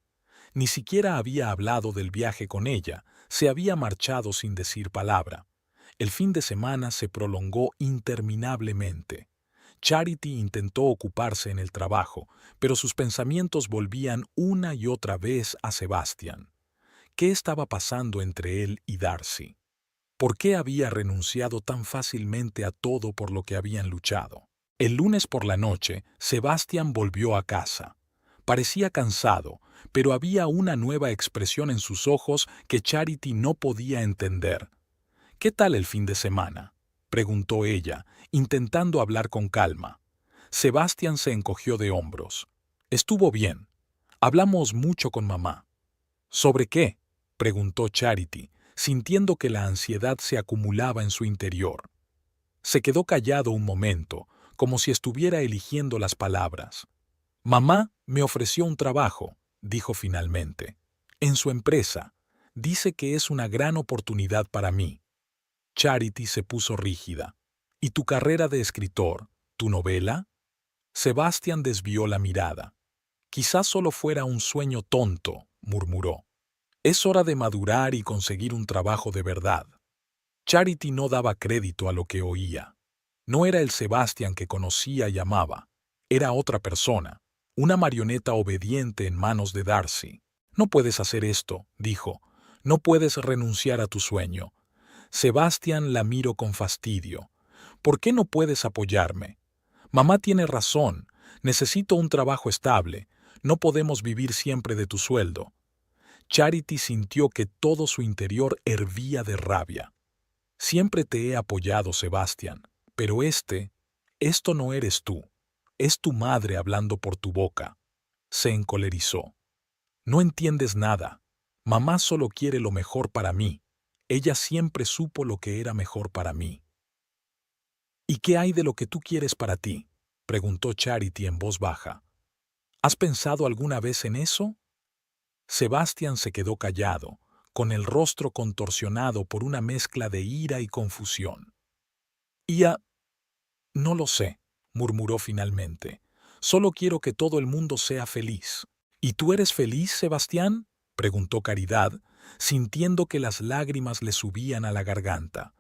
Ni siquiera había hablado del viaje con ella, se había marchado sin decir palabra. El fin de semana se prolongó interminablemente. Charity intentó ocuparse en el trabajo, pero sus pensamientos volvían una y otra vez a Sebastián. ¿Qué estaba pasando entre él y Darcy? ¿Por qué había renunciado tan fácilmente a todo por lo que habían luchado? El lunes por la noche, Sebastián volvió a casa. Parecía cansado, pero había una nueva expresión en sus ojos que Charity no podía entender. «¿Qué tal el fin de semana?», preguntó ella, intentando hablar con calma. Sebastián se encogió de hombros. «Estuvo bien. Hablamos mucho con mamá. ¿Sobre qué?, preguntó Charity, sintiendo que la ansiedad se acumulaba en su interior. Se quedó callado un momento, como si estuviera eligiendo las palabras. Mamá me ofreció un trabajo, dijo finalmente. En su empresa. Dice que es una gran oportunidad para mí. Charity se puso rígida. ¿Y tu carrera de escritor? ¿Tu novela? Sebastián desvió la mirada. Quizás solo fuera un sueño tonto, murmuró. Es hora de madurar y conseguir un trabajo de verdad. Charity no daba crédito a lo que oía. No era el Sebastián que conocía y amaba. Era otra persona, una marioneta obediente en manos de Darcy. No puedes hacer esto, dijo. No puedes renunciar a tu sueño. Sebastián la miró con fastidio. ¿Por qué no puedes apoyarme? Mamá tiene razón. Necesito un trabajo estable. No podemos vivir siempre de tu sueldo. Charity sintió que todo su interior hervía de rabia. Siempre te he apoyado, Sebastián, pero esto no eres tú. Es tu madre hablando por tu boca. Se encolerizó. No entiendes nada. Mamá solo quiere lo mejor para mí. Ella siempre supo lo que era mejor para mí. ¿Y qué hay de lo que tú quieres para ti?, preguntó Charity en voz baja. ¿Has pensado alguna vez en eso? Sebastián se quedó callado, con el rostro contorsionado por una mezcla de ira y confusión. No lo sé, murmuró finalmente. Solo quiero que todo el mundo sea feliz. ¿Y tú eres feliz, Sebastián?, preguntó Caridad, sintiendo que las lágrimas le subían a la garganta.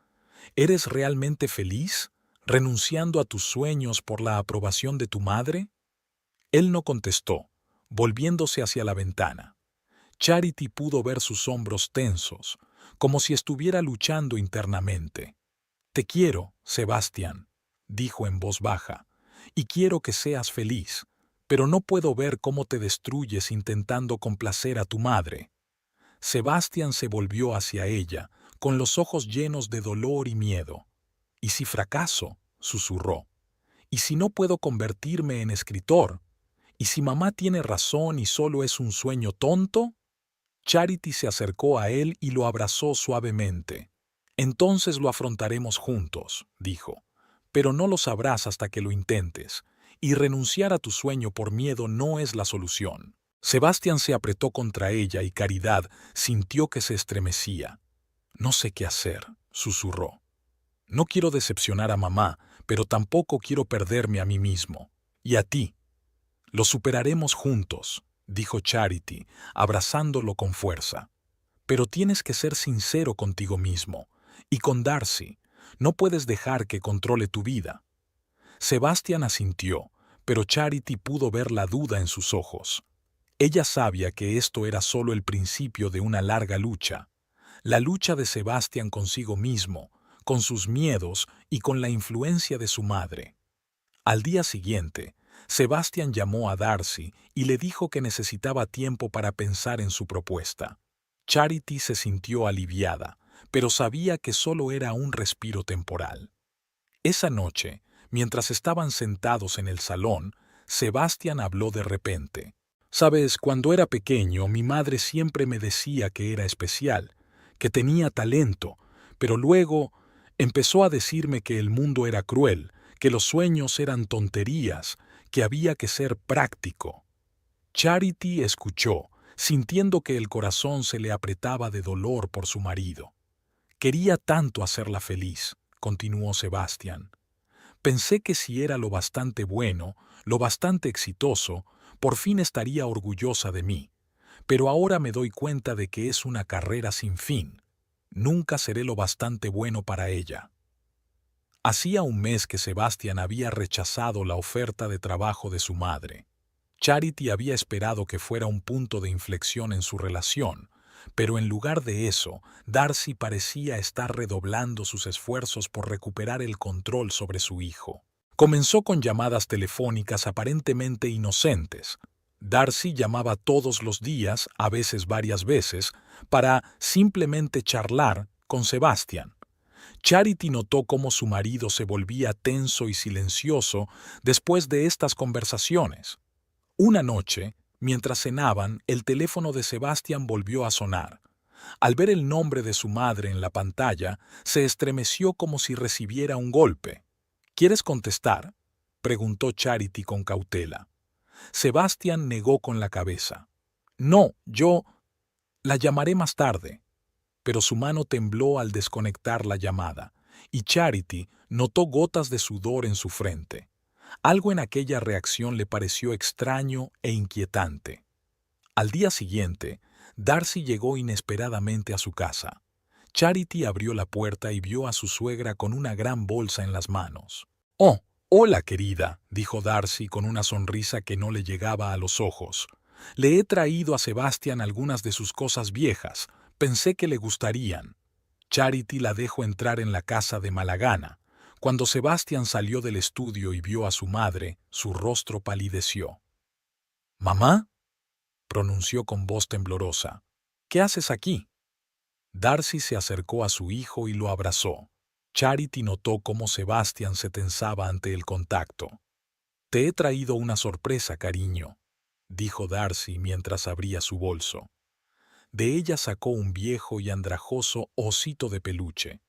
¿Eres realmente feliz, renunciando a tus sueños por la aprobación de tu madre? Él no contestó, volviéndose hacia la ventana. Charity pudo ver sus hombros tensos, como si estuviera luchando internamente. Te quiero, Sebastián, dijo en voz baja, y quiero que seas feliz, pero no puedo ver cómo te destruyes intentando complacer a tu madre. Sebastián se volvió hacia ella, con los ojos llenos de dolor y miedo. ¿Y si fracaso?, susurró. ¿Y si no puedo convertirme en escritor? ¿Y si mamá tiene razón y solo es un sueño tonto? Charity se acercó a él y lo abrazó suavemente. Entonces lo afrontaremos juntos, dijo. Pero no lo sabrás hasta que lo intentes, y renunciar a tu sueño por miedo no es la solución. Sebastián se apretó contra ella y Caridad sintió que se estremecía. No sé qué hacer, susurró. No quiero decepcionar a mamá, pero tampoco quiero perderme a mí mismo. Y a ti. Lo superaremos juntos, dijo Charity, abrazándolo con fuerza. Pero tienes que ser sincero contigo mismo. Y con Darcy. No puedes dejar que controle tu vida. Sebastián asintió, pero Charity pudo ver la duda en sus ojos. Ella sabía que esto era solo el principio de una larga lucha. La lucha de Sebastián consigo mismo, con sus miedos y con la influencia de su madre. Al día siguiente, Sebastián llamó a Darcy y le dijo que necesitaba tiempo para pensar en su propuesta. Charity se sintió aliviada, pero sabía que solo era un respiro temporal. Esa noche, mientras estaban sentados en el salón, Sebastián habló de repente. «Sabes, cuando era pequeño, mi madre siempre me decía que era especial, que tenía talento, pero luego empezó a decirme que el mundo era cruel, que los sueños eran tonterías, que había que ser práctico». Charity escuchó, sintiendo que el corazón se le apretaba de dolor por su marido. «Quería tanto hacerla feliz», continuó Sebastián. «Pensé que si era lo bastante bueno, lo bastante exitoso, por fin estaría orgullosa de mí. Pero ahora me doy cuenta de que es una carrera sin fin. Nunca seré lo bastante bueno para ella». Hacía un mes que Sebastián había rechazado la oferta de trabajo de su madre. Charity había esperado que fuera un punto de inflexión en su relación, pero en lugar de eso, Darcy parecía estar redoblando sus esfuerzos por recuperar el control sobre su hijo. Comenzó con llamadas telefónicas aparentemente inocentes. Darcy llamaba todos los días, a veces varias veces, para simplemente charlar con Sebastián. Charity notó cómo su marido se volvía tenso y silencioso después de estas conversaciones. Una noche, Mientras cenaban, el teléfono de Sebastián volvió a sonar. Al ver el nombre de su madre en la pantalla, se estremeció como si recibiera un golpe. ¿Quieres contestar?, preguntó Charity con cautela. Sebastián negó con la cabeza. No, yo la llamaré más tarde. Pero su mano tembló al desconectar la llamada, y Charity notó gotas de sudor en su frente. Algo en aquella reacción le pareció extraño e inquietante. Al día siguiente, Darcy llegó inesperadamente a su casa. Charity abrió la puerta y vio a su suegra con una gran bolsa en las manos. «Oh, hola, querida», dijo Darcy con una sonrisa que no le llegaba a los ojos. «Le he traído a Sebastián algunas de sus cosas viejas. Pensé que le gustarían». Charity la dejó entrar en la casa de mala gana. Cuando Sebastián salió del estudio y vio a su madre, su rostro palideció. «¿Mamá?», pronunció con voz temblorosa. «¿Qué haces aquí?». Darcy se acercó a su hijo y lo abrazó. Charity notó cómo Sebastián se tensaba ante el contacto. «Te he traído una sorpresa, cariño», dijo Darcy mientras abría su bolso. De ella sacó un viejo y andrajoso osito de peluche.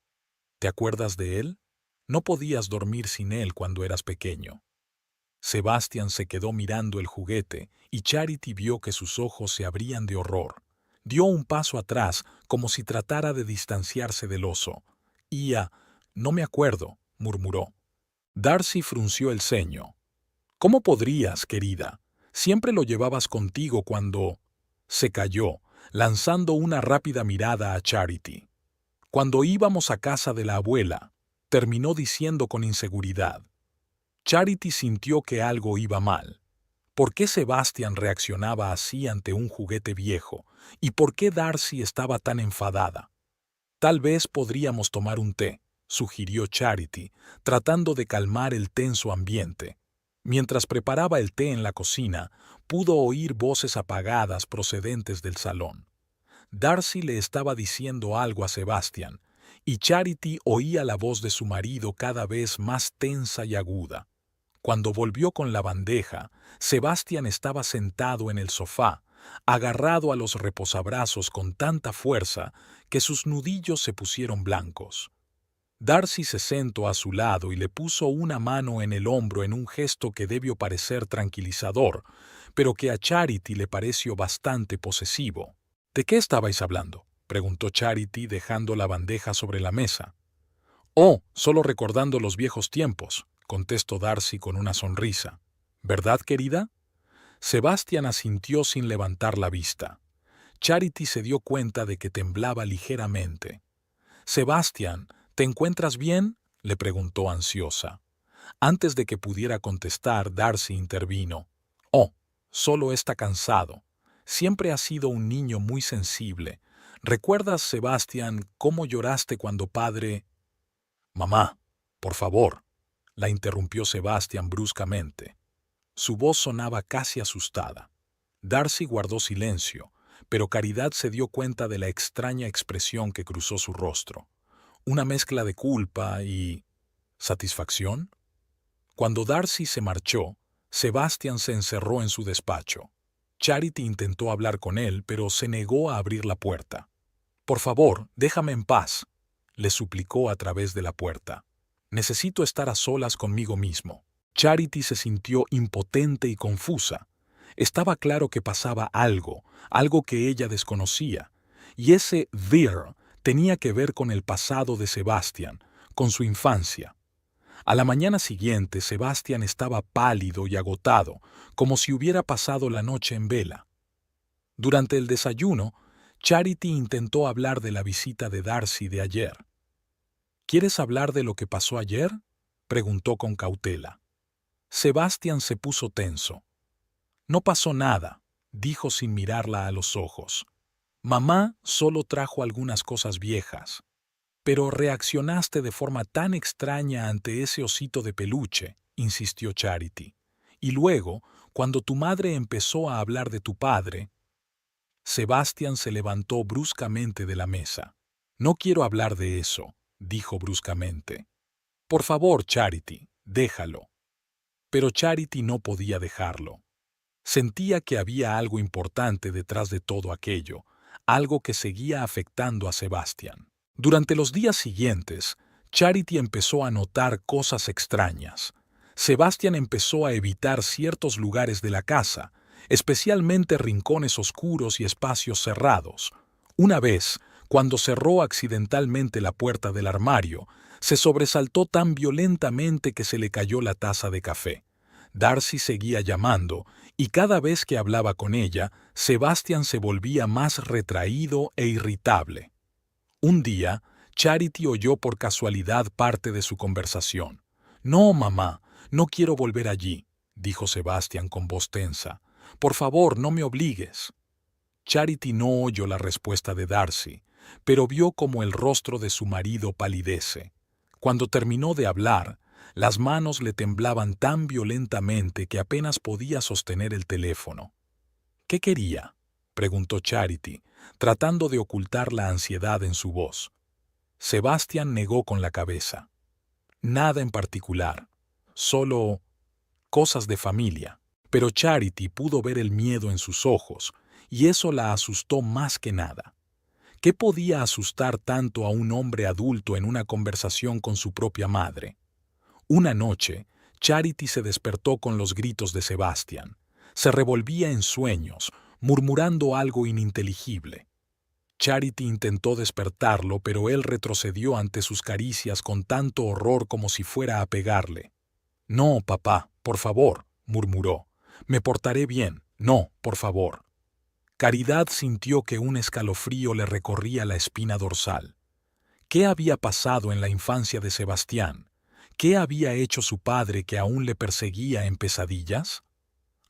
«¿Te acuerdas de él? No podías dormir sin él cuando eras pequeño». Sebastián se quedó mirando el juguete y Charity vio que sus ojos se abrían de horror. Dio un paso atrás como si tratara de distanciarse del oso. No me acuerdo», murmuró. Darcy frunció el ceño. «¿Cómo podrías, querida? Siempre lo llevabas contigo cuando...». Se calló, lanzando una rápida mirada a Charity. «Cuando íbamos a casa de la abuela», terminó diciendo con inseguridad. Charity sintió que algo iba mal. ¿Por qué Sebastián reaccionaba así ante un juguete viejo? ¿Y por qué Darcy estaba tan enfadada? «Tal vez podríamos tomar un té», sugirió Charity, tratando de calmar el tenso ambiente. Mientras preparaba el té en la cocina, pudo oír voces apagadas procedentes del salón. Darcy le estaba diciendo algo a Sebastián, y Charity oía la voz de su marido cada vez más tensa y aguda. Cuando volvió con la bandeja, Sebastián estaba sentado en el sofá, agarrado a los reposabrazos con tanta fuerza que sus nudillos se pusieron blancos. Darcy se sentó a su lado y le puso una mano en el hombro en un gesto que debió parecer tranquilizador, pero que a Charity le pareció bastante posesivo. «¿De qué estabais hablando?», preguntó Charity dejando la bandeja sobre la mesa. «Oh, solo recordando los viejos tiempos», contestó Darcy con una sonrisa. «¿Verdad, querida?». Sebastián asintió sin levantar la vista. Charity se dio cuenta de que temblaba ligeramente. «Sebastián, ¿te encuentras bien?», le preguntó ansiosa. Antes de que pudiera contestar, Darcy intervino. «Oh, solo está cansado. Siempre has sido un niño muy sensible. ¿Recuerdas, Sebastián, cómo lloraste cuando padre...». «Mamá, por favor», la interrumpió Sebastián bruscamente. Su voz sonaba casi asustada. Darcy guardó silencio, pero Caridad se dio cuenta de la extraña expresión que cruzó su rostro. Una mezcla de culpa y... ¿satisfacción? Cuando Darcy se marchó, Sebastián se encerró en su despacho. Charity intentó hablar con él, pero se negó a abrir la puerta. «Por favor, déjame en paz», le suplicó a través de la puerta. «Necesito estar a solas conmigo mismo». Charity se sintió impotente y confusa. Estaba claro que pasaba algo que ella desconocía, y ese «there» tenía que ver con el pasado de Sebastián, con su infancia. A la mañana siguiente, Sebastián estaba pálido y agotado, como si hubiera pasado la noche en vela. Durante el desayuno, Charity intentó hablar de la visita de Darcy de ayer. «¿Quieres hablar de lo que pasó ayer?», preguntó con cautela. Sebastián se puso tenso. «No pasó nada», dijo sin mirarla a los ojos. «Mamá solo trajo algunas cosas viejas». «Pero reaccionaste de forma tan extraña ante ese osito de peluche», insistió Charity. «Y luego, cuando tu madre empezó a hablar de tu padre...». Sebastián se levantó bruscamente de la mesa. «No quiero hablar de eso», dijo bruscamente. «Por favor, Charity, déjalo». Pero Charity no podía dejarlo. Sentía que había algo importante detrás de todo aquello, algo que seguía afectando a Sebastian. Durante los días siguientes, Charity empezó a notar cosas extrañas. Sebastian empezó a evitar ciertos lugares de la casa, especialmente rincones oscuros y espacios cerrados. Una vez, cuando cerró accidentalmente la puerta del armario, se sobresaltó tan violentamente que se le cayó la taza de café. Darcy seguía llamando, y cada vez que hablaba con ella, Sebastian se volvía más retraído e irritable. Un día, Charity oyó por casualidad parte de su conversación. «No, mamá, no quiero volver allí», dijo Sebastian con voz tensa. «Por favor, no me obligues». Charity no oyó la respuesta de Darcy, pero vio como el rostro de su marido palidece. Cuando terminó de hablar, las manos le temblaban tan violentamente que apenas podía sostener el teléfono. «¿Qué quería?», preguntó Charity, tratando de ocultar la ansiedad en su voz. Sebastian negó con la cabeza. «Nada en particular, solo cosas de familia». Pero Charity pudo ver el miedo en sus ojos, y eso la asustó más que nada. ¿Qué podía asustar tanto a un hombre adulto en una conversación con su propia madre? Una noche, Charity se despertó con los gritos de Sebastian. Se revolvía en sueños, murmurando algo ininteligible. Charity intentó despertarlo, pero él retrocedió ante sus caricias con tanto horror como si fuera a pegarle. «No, papá, por favor», murmuró. «Me portaré bien. No, por favor». Caridad sintió que un escalofrío le recorría la espina dorsal. ¿Qué había pasado en la infancia de Sebastián? ¿Qué había hecho su padre que aún le perseguía en pesadillas?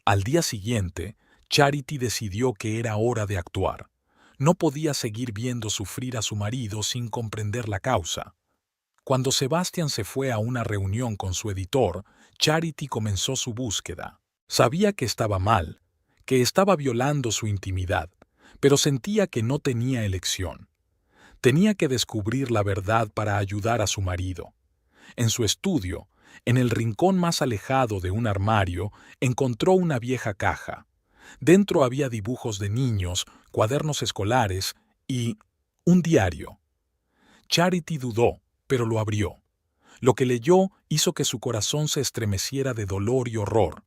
Al día siguiente, Charity decidió que era hora de actuar. No podía seguir viendo sufrir a su marido sin comprender la causa. Cuando Sebastian se fue a una reunión con su editor, Charity comenzó su búsqueda. Sabía que estaba mal, que estaba violando su intimidad, pero sentía que no tenía elección. Tenía que descubrir la verdad para ayudar a su marido. En su estudio, en el rincón más alejado de un armario, encontró una vieja caja. Dentro había dibujos de niños, cuadernos escolares y un diario. Charity dudó, pero lo abrió. Lo que leyó hizo que su corazón se estremeciera de dolor y horror.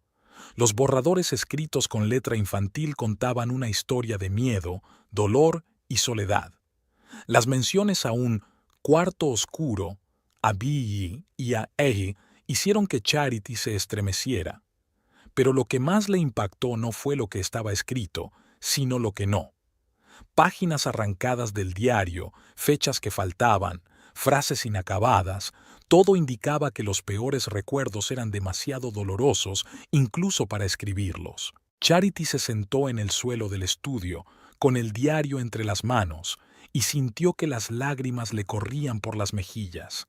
Los borradores escritos con letra infantil contaban una historia de miedo, dolor y soledad. Las menciones a un cuarto oscuro, a Billy y a Eddie hicieron que Charity se estremeciera. Pero lo que más le impactó no fue lo que estaba escrito, sino lo que no. Páginas arrancadas del diario, fechas que faltaban, frases inacabadas, todo indicaba que los peores recuerdos eran demasiado dolorosos incluso para escribirlos. Charity se sentó en el suelo del estudio, con el diario entre las manos, y sintió que las lágrimas le corrían por las mejillas.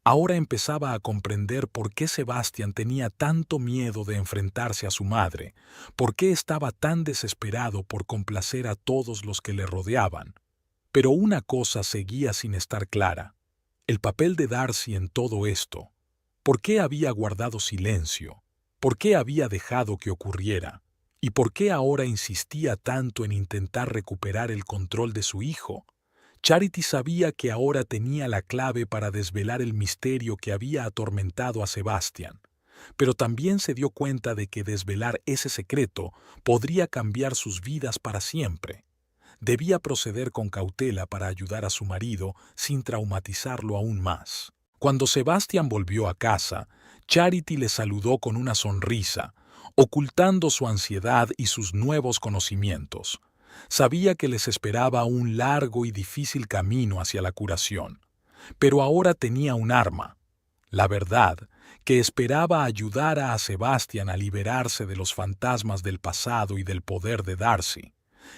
Ahora empezaba a comprender por qué Sebastian tenía tanto miedo de enfrentarse a su madre, por qué estaba tan desesperado por complacer a todos los que le rodeaban. Pero una cosa seguía sin estar clara: el papel de Darcy en todo esto. ¿Por qué había guardado silencio? ¿Por qué había dejado que ocurriera? ¿Y por qué ahora insistía tanto en intentar recuperar el control de su hijo? Charity sabía que ahora tenía la clave para desvelar el misterio que había atormentado a Sebastian, pero también se dio cuenta de que desvelar ese secreto podría cambiar sus vidas para siempre. Debía proceder con cautela para ayudar a su marido sin traumatizarlo aún más. Cuando Sebastian volvió a casa, Charity le saludó con una sonrisa, ocultando su ansiedad y sus nuevos conocimientos. Sabía que les esperaba un largo y difícil camino hacia la curación, pero ahora tenía un arma: la verdad, que esperaba ayudar a Sebastian a liberarse de los fantasmas del pasado y del poder de Darcy.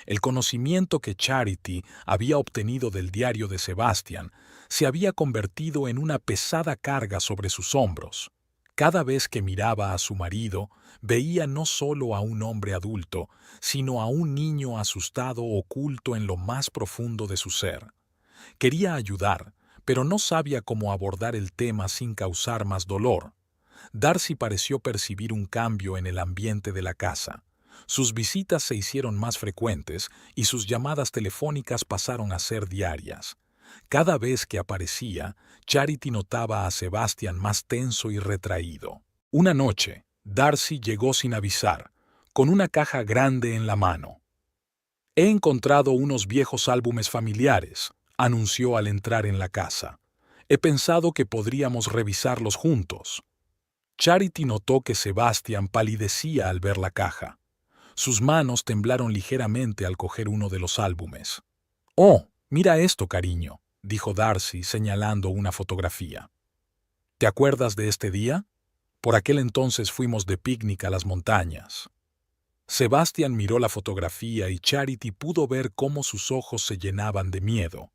El conocimiento que Charity había obtenido del diario de Sebastian se había convertido en una pesada carga sobre sus hombros. Cada vez que miraba a su marido, veía no solo a un hombre adulto, sino a un niño asustado oculto en lo más profundo de su ser. Quería ayudar, pero no sabía cómo abordar el tema sin causar más dolor. Darcy pareció percibir un cambio en el ambiente de la casa. Sus visitas se hicieron más frecuentes y sus llamadas telefónicas pasaron a ser diarias. Cada vez que aparecía, Charity notaba a Sebastian más tenso y retraído. Una noche, Darcy llegó sin avisar, con una caja grande en la mano. «He encontrado unos viejos álbumes familiares», anunció al entrar en la casa. «He pensado que podríamos revisarlos juntos». Charity notó que Sebastian palidecía al ver la caja. Sus manos temblaron ligeramente al coger uno de los álbumes. «Oh, mira esto, cariño», dijo Darcy señalando una fotografía. «¿Te acuerdas de este día? Por aquel entonces fuimos de picnic a las montañas». Sebastian miró la fotografía y Charity pudo ver cómo sus ojos se llenaban de miedo.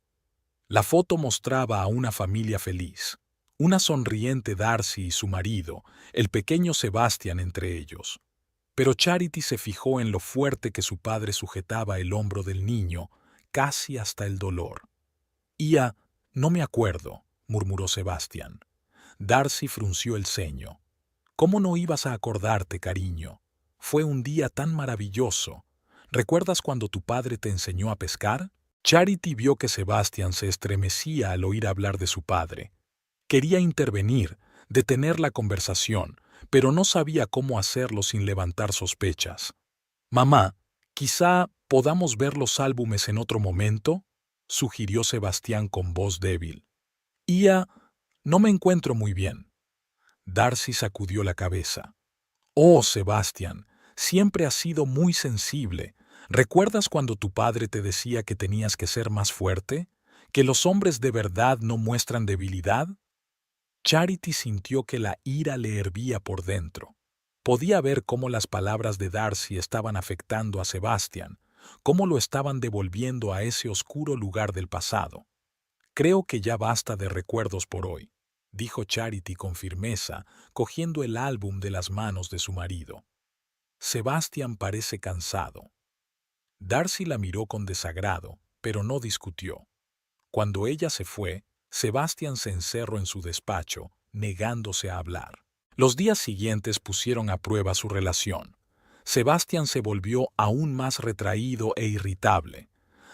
La foto mostraba a una familia feliz, una sonriente Darcy y su marido, el pequeño Sebastian entre ellos. Pero Charity se fijó en lo fuerte que su padre sujetaba el hombro del niño, casi hasta el dolor. «Ia, no me acuerdo», murmuró Sebastian. Darcy frunció el ceño. «¿Cómo no ibas a acordarte, cariño? Fue un día tan maravilloso. ¿Recuerdas cuando tu padre te enseñó a pescar?» Charity vio que Sebastian se estremecía al oír hablar de su padre. Quería intervenir, detener la conversación, pero no sabía cómo hacerlo sin levantar sospechas. «Mamá, quizá podamos ver los álbumes en otro momento», sugirió Sebastián con voz débil. «Ia, no me encuentro muy bien». Darcy sacudió la cabeza. «Oh, Sebastián, siempre has sido muy sensible. ¿Recuerdas cuando tu padre te decía que tenías que ser más fuerte? ¿Que los hombres de verdad no muestran debilidad?» Charity sintió que la ira le hervía por dentro. Podía ver cómo las palabras de Darcy estaban afectando a Sebastian, cómo lo estaban devolviendo a ese oscuro lugar del pasado. «Creo que ya basta de recuerdos por hoy», dijo Charity con firmeza, cogiendo el álbum de las manos de su marido. «Sebastian parece cansado». Darcy la miró con desagrado, pero no discutió. Cuando ella se fue, Sebastian se encerró en su despacho, negándose a hablar. Los días siguientes pusieron a prueba su relación. Sebastian se volvió aún más retraído e irritable.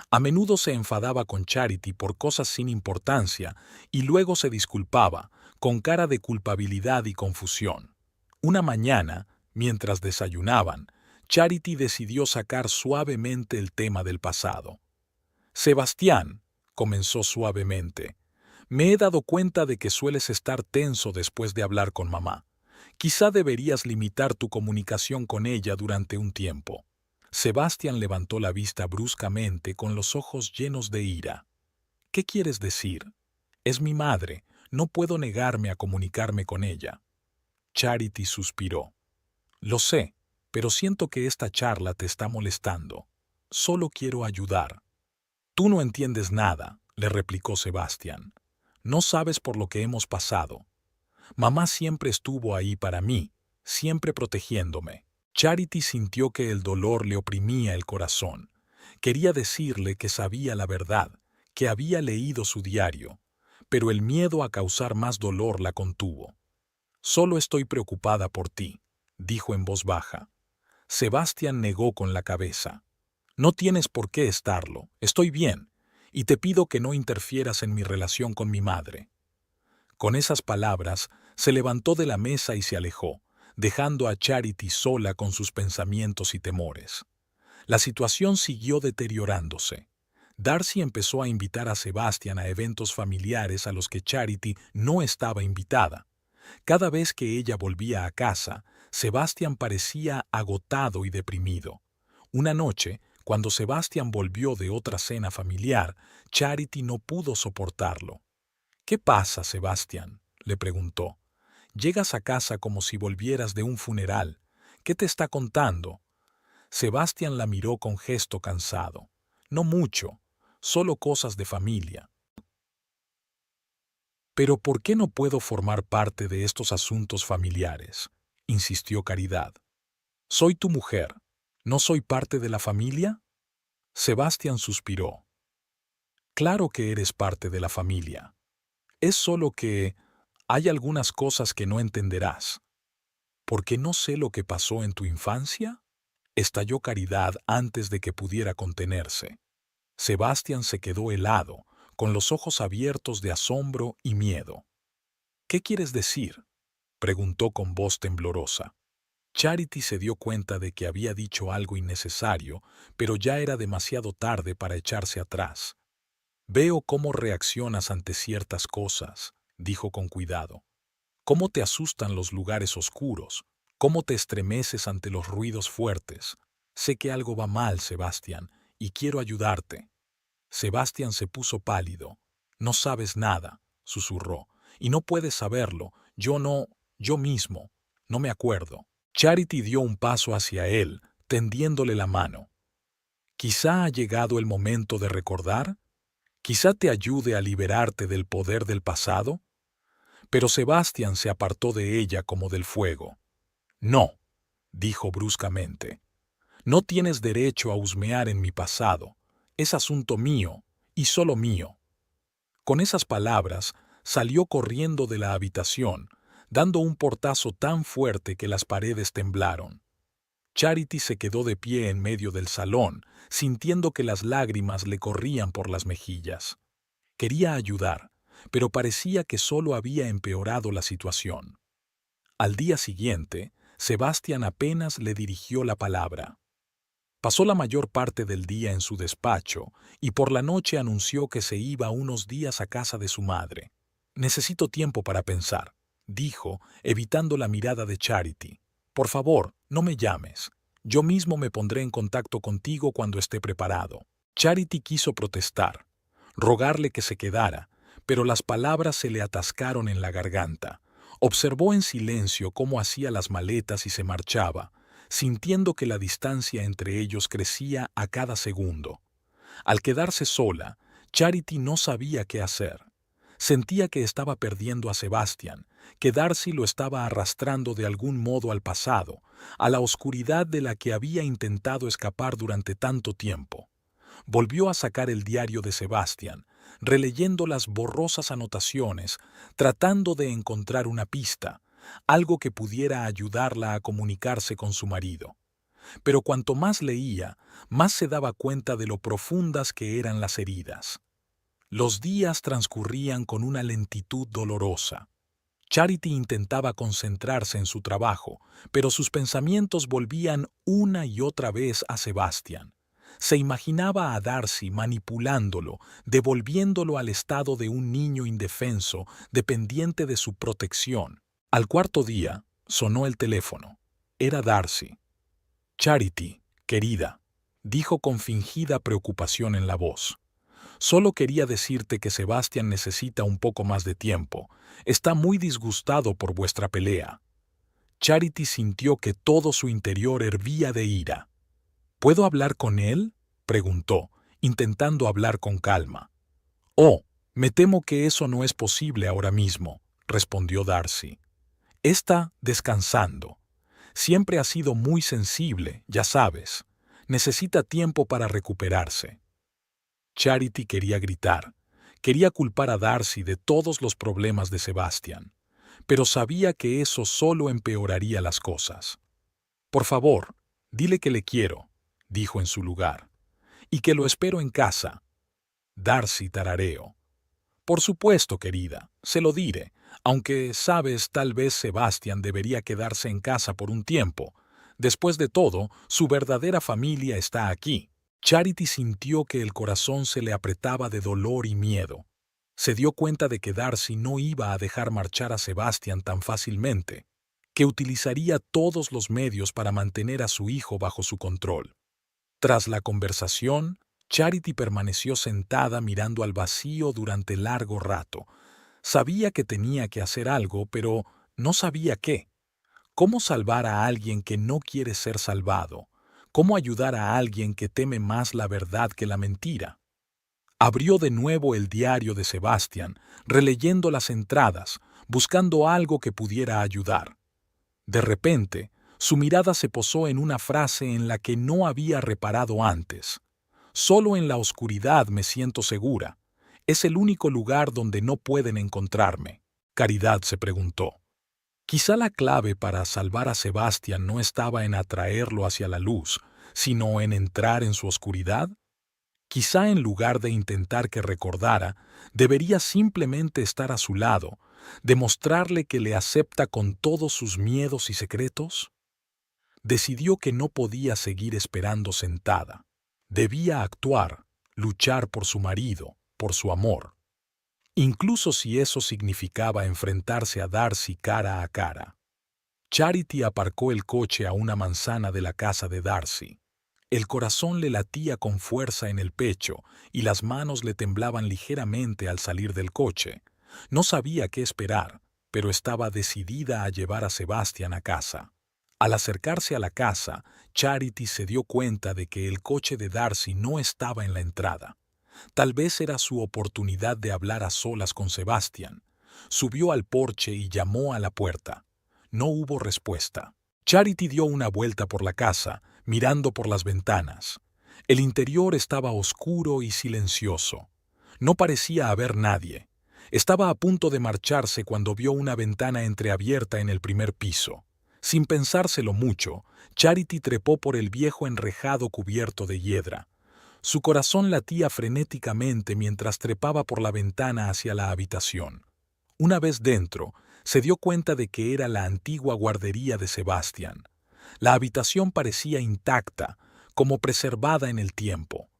A menudo se enfadaba con Charity por cosas sin importancia y luego se disculpaba, con cara de culpabilidad y confusión. Una mañana, mientras desayunaban, Charity decidió sacar suavemente el tema del pasado. «Sebastián», comenzó suavemente, «me he dado cuenta de que sueles estar tenso después de hablar con mamá. Quizá deberías limitar tu comunicación con ella durante un tiempo». Sebastián levantó la vista bruscamente con los ojos llenos de ira. «¿Qué quieres decir? Es mi madre, no puedo negarme a comunicarme con ella». Charity suspiró. «Lo sé, pero siento que esta charla te está molestando. Solo quiero ayudar». «Tú no entiendes nada», le replicó Sebastián. «No sabes por lo que hemos pasado. Mamá siempre estuvo ahí para mí, siempre protegiéndome». Charity sintió que el dolor le oprimía el corazón. Quería decirle que sabía la verdad, que había leído su diario, pero el miedo a causar más dolor la contuvo. «Solo estoy preocupada por ti», dijo en voz baja. Sebastián negó con la cabeza. «No tienes por qué estarlo, estoy bien, y te pido que no interfieras en mi relación con mi madre». Con esas palabras, se levantó de la mesa y se alejó, dejando a Charity sola con sus pensamientos y temores. La situación siguió deteriorándose. Darcy empezó a invitar a Sebastian a eventos familiares a los que Charity no estaba invitada. Cada vez que ella volvía a casa, Sebastian parecía agotado y deprimido. Una noche, cuando Sebastian volvió de otra cena familiar, Charity no pudo soportarlo. «¿Qué pasa, Sebastian?», le preguntó. «Llegas a casa como si volvieras de un funeral. ¿Qué te está contando?» Sebastian la miró con gesto cansado. «No mucho, solo cosas de familia». «¿Pero por qué no puedo formar parte de estos asuntos familiares?», insistió Caridad. «Soy tu mujer. ¿No soy parte de la familia?». Sebastian suspiró. «Claro que eres parte de la familia. Es solo que hay algunas cosas que no entenderás. ¿Por qué no sé lo que pasó en tu infancia?». estalló Caridad antes de que pudiera contenerse. Sebastián se quedó helado, con los ojos abiertos de asombro y miedo. ¿Qué quieres decir?, preguntó con voz temblorosa. Charity se dio cuenta de que había dicho algo innecesario, pero ya era demasiado tarde para echarse atrás. Veo cómo reaccionas ante ciertas cosas, dijo con cuidado. Cómo te asustan los lugares oscuros, cómo te estremeces ante los ruidos fuertes. Sé que algo va mal, Sebastián, y quiero ayudarte. Sebastián se puso pálido. No sabes nada, susurró, y no puedes saberlo. Yo mismo, no me acuerdo. Charity dio un paso hacia él, tendiéndole la mano. Quizá ha llegado el momento de recordar. Quizá te ayude a liberarte del poder del pasado. Pero Sebastián se apartó de ella como del fuego. No, dijo bruscamente. No tienes derecho a husmear en mi pasado. Es asunto mío, y solo mío. Con esas palabras, salió corriendo de la habitación, dando un portazo tan fuerte que las paredes temblaron. Charity se quedó de pie en medio del salón, sintiendo que las lágrimas le corrían por las mejillas. Quería ayudar, pero parecía que solo había empeorado la situación. Al día siguiente, Sebastián apenas le dirigió la palabra. Pasó la mayor parte del día en su despacho y por la noche anunció que se iba unos días a casa de su madre. Necesito tiempo para pensar, dijo, evitando la mirada de Charity. Por favor, no me llames. Yo mismo me pondré en contacto contigo cuando esté preparado. Charity quiso protestar, rogarle que se quedara, pero las palabras se le atascaron en la garganta. Observó en silencio cómo hacía las maletas y se marchaba, sintiendo que la distancia entre ellos crecía a cada segundo. Al quedarse sola, Charity no sabía qué hacer. Sentía que estaba perdiendo a Sebastián, que Darcy lo estaba arrastrando de algún modo al pasado, a la oscuridad de la que había intentado escapar durante tanto tiempo. Volvió a sacar el diario de Sebastián, releyendo las borrosas anotaciones, tratando de encontrar una pista, algo que pudiera ayudarla a comunicarse con su marido. Pero cuanto más leía, más se daba cuenta de lo profundas que eran las heridas. Los días transcurrían con una lentitud dolorosa. Charity intentaba concentrarse en su trabajo, pero sus pensamientos volvían una y otra vez a Sebastián. Se imaginaba a Darcy manipulándolo, devolviéndolo al estado de un niño indefenso, dependiente de su protección. Al cuarto día, sonó el teléfono. Era Darcy. Charity, querida, dijo con fingida preocupación en la voz. Solo quería decirte que Sebastián necesita un poco más de tiempo. Está muy disgustado por vuestra pelea. Charity sintió que todo su interior hervía de ira. ¿Puedo hablar con él?, preguntó, intentando hablar con calma. Oh, me temo que eso no es posible ahora mismo, respondió Darcy. Está descansando. Siempre ha sido muy sensible, ya sabes. Necesita tiempo para recuperarse. Charity quería gritar. Quería culpar a Darcy de todos los problemas de Sebastián, pero sabía que eso solo empeoraría las cosas. Por favor, dile que le quiero, dijo en su lugar, y que lo espero en casa. Darcy tarareó. Por supuesto, querida, se lo diré, aunque, sabes, tal vez Sebastián debería quedarse en casa por un tiempo. Después de todo, su verdadera familia está aquí. Charity sintió que el corazón se le apretaba de dolor y miedo. Se dio cuenta de que Darcy no iba a dejar marchar a Sebastián tan fácilmente, que utilizaría todos los medios para mantener a su hijo bajo su control. Tras la conversación, Charity permaneció sentada mirando al vacío durante largo rato. Sabía que tenía que hacer algo, pero no sabía qué. ¿Cómo salvar a alguien que no quiere ser salvado? ¿Cómo ayudar a alguien que teme más la verdad que la mentira? Abrió de nuevo el diario de Sebastián, releyendo las entradas, buscando algo que pudiera ayudar. De repente, su mirada se posó en una frase en la que no había reparado antes. Solo en la oscuridad me siento segura. Es el único lugar donde no pueden encontrarme. Caridad se preguntó. Quizá la clave para salvar a Sebastian no estaba en atraerlo hacia la luz, sino en entrar en su oscuridad. Quizá en lugar de intentar que recordara, debería simplemente estar a su lado, demostrarle que le acepta con todos sus miedos y secretos. Decidió que no podía seguir esperando sentada. Debía actuar, luchar por su marido, por su amor, incluso si eso significaba enfrentarse a Darcy cara a cara. Charity aparcó el coche a una manzana de la casa de Darcy. El corazón le latía con fuerza en el pecho y las manos le temblaban ligeramente al salir del coche. No sabía qué esperar, pero estaba decidida a llevar a Sebastian a casa. Al acercarse a la casa, Charity se dio cuenta de que el coche de Darcy no estaba en la entrada. Tal vez era su oportunidad de hablar a solas con Sebastian. Subió al porche y llamó a la puerta. No hubo respuesta. Charity dio una vuelta por la casa, mirando por las ventanas. El interior estaba oscuro y silencioso. No parecía haber nadie. Estaba a punto de marcharse cuando vio una ventana entreabierta en el primer piso. Sin pensárselo mucho, Charity trepó por el viejo enrejado cubierto de hiedra. Su corazón latía frenéticamente mientras trepaba por la ventana hacia la habitación. Una vez dentro, se dio cuenta de que era la antigua guardería de Sebastian. La habitación parecía intacta, como preservada en el tiempo.